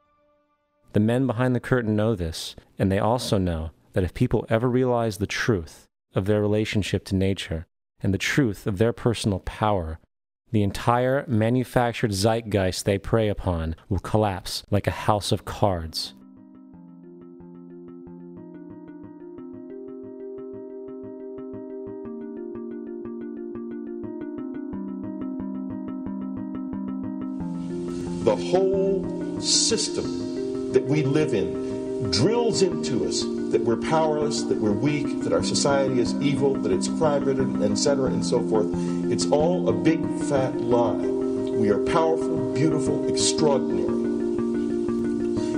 The men behind the curtain know this, and they also know that if people ever realize the truth of their relationship to nature and the truth of their personal power, the entire manufactured zeitgeist they prey upon will collapse like a house of cards. The whole system that we live in drills into us that we're powerless, that we're weak, that our society is evil, that it's crime-ridden, etc., and so forth. It's all a big, fat lie. We are powerful, beautiful, extraordinary.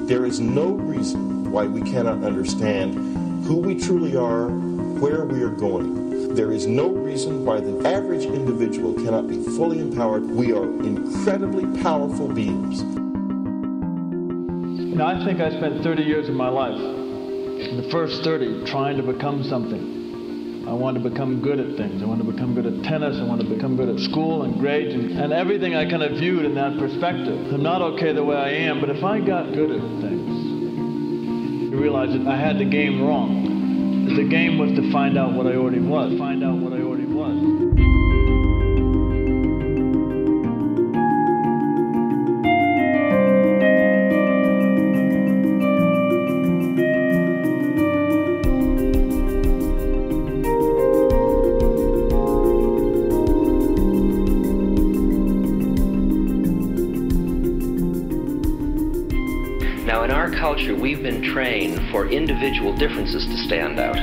There is no reason why we cannot understand who we truly are, where we are going. There is no reason why the average individual cannot be fully empowered. We are incredibly powerful beings. You know, I think I spent 30 years of my life, in the first 30, trying to become something. I wanted to become good at things. I wanted to become good at tennis. I wanted to become good at school and grades and everything I kind of viewed in that perspective. I'm not okay the way I am, but if I got good at things, you realize that I had the game wrong. The game was to find out what I already was. Find out what I already was. We've been trained for individual differences to stand out.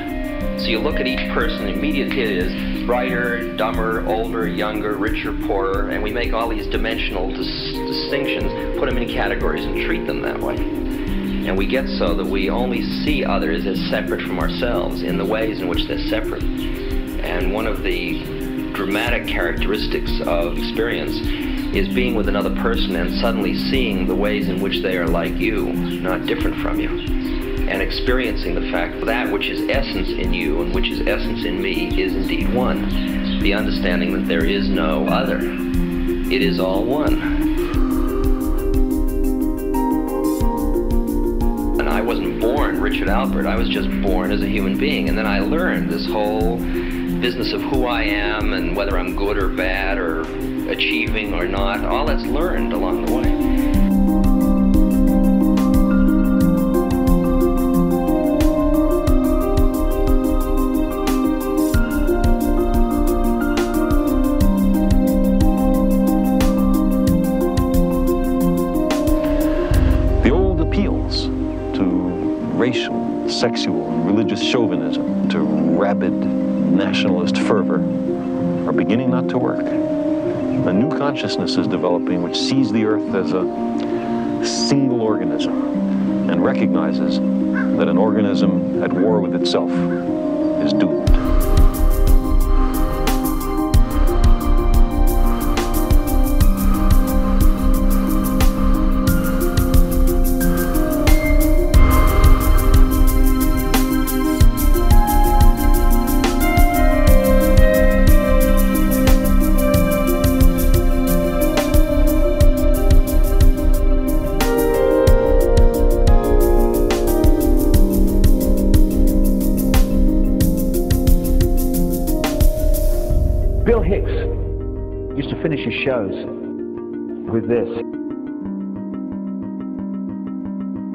So you look at each person, the immediate hit is brighter, dumber, older, younger, richer, poorer, and we make all these dimensional distinctions, put them in categories and treat them that way. And we get so that we only see others as separate from ourselves in the ways in which they're separate. And one of the dramatic characteristics of experience is being with another person and suddenly seeing the ways in which they are like you, not different from you, and experiencing the fact that which is essence in you and which is essence in me is indeed one. The understanding that there is no other. It is all one. And I wasn't born Richard Albert, I was just born as a human being, and then I learned this whole business of who I am and whether I'm good or bad or achieving or not, all that's learned along the way. The old appeals to racial, sexual, and religious chauvinism, to rabid nationalist fervor, are beginning not to work. A new consciousness is developing which sees the earth as a single organism and recognizes that an organism at war with itself is doomed. Finish his shows with this.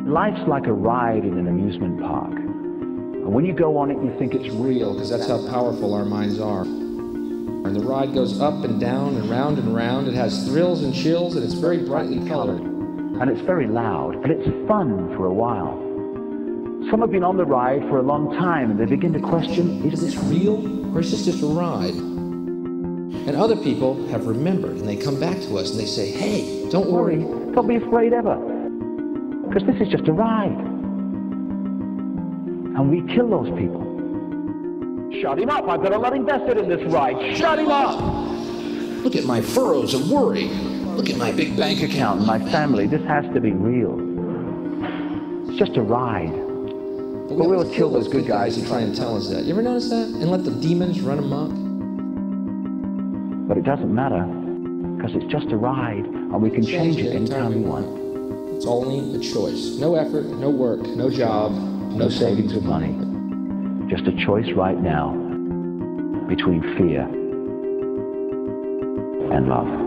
Life's like a ride in an amusement park. And when you go on it, you think it's real, because that's how powerful our minds are. And the ride goes up and down and round and round. It has thrills and chills, and it's very brightly colored. And it's very loud, and it's fun for a while. Some have been on the ride for a long time, and they begin to question, is this real, or is this just a ride? And other people have remembered, and they come back to us and they say, hey, don't worry. Don't be afraid ever, because this is just a ride. And we kill those people. Shut him up. I better let him vested in this ride. Shut him up. Look at my furrows of worry. Look at my big bank account. My family, this has to be real. It's just a ride. But we'll kill those good guys who try and tell us that. You ever notice that? And let the demons run amok? But it doesn't matter, because it's just a ride, and we can change it anytime we want. It's only a choice. No effort, no work, no job, no savings of money. Just a choice right now between fear and love.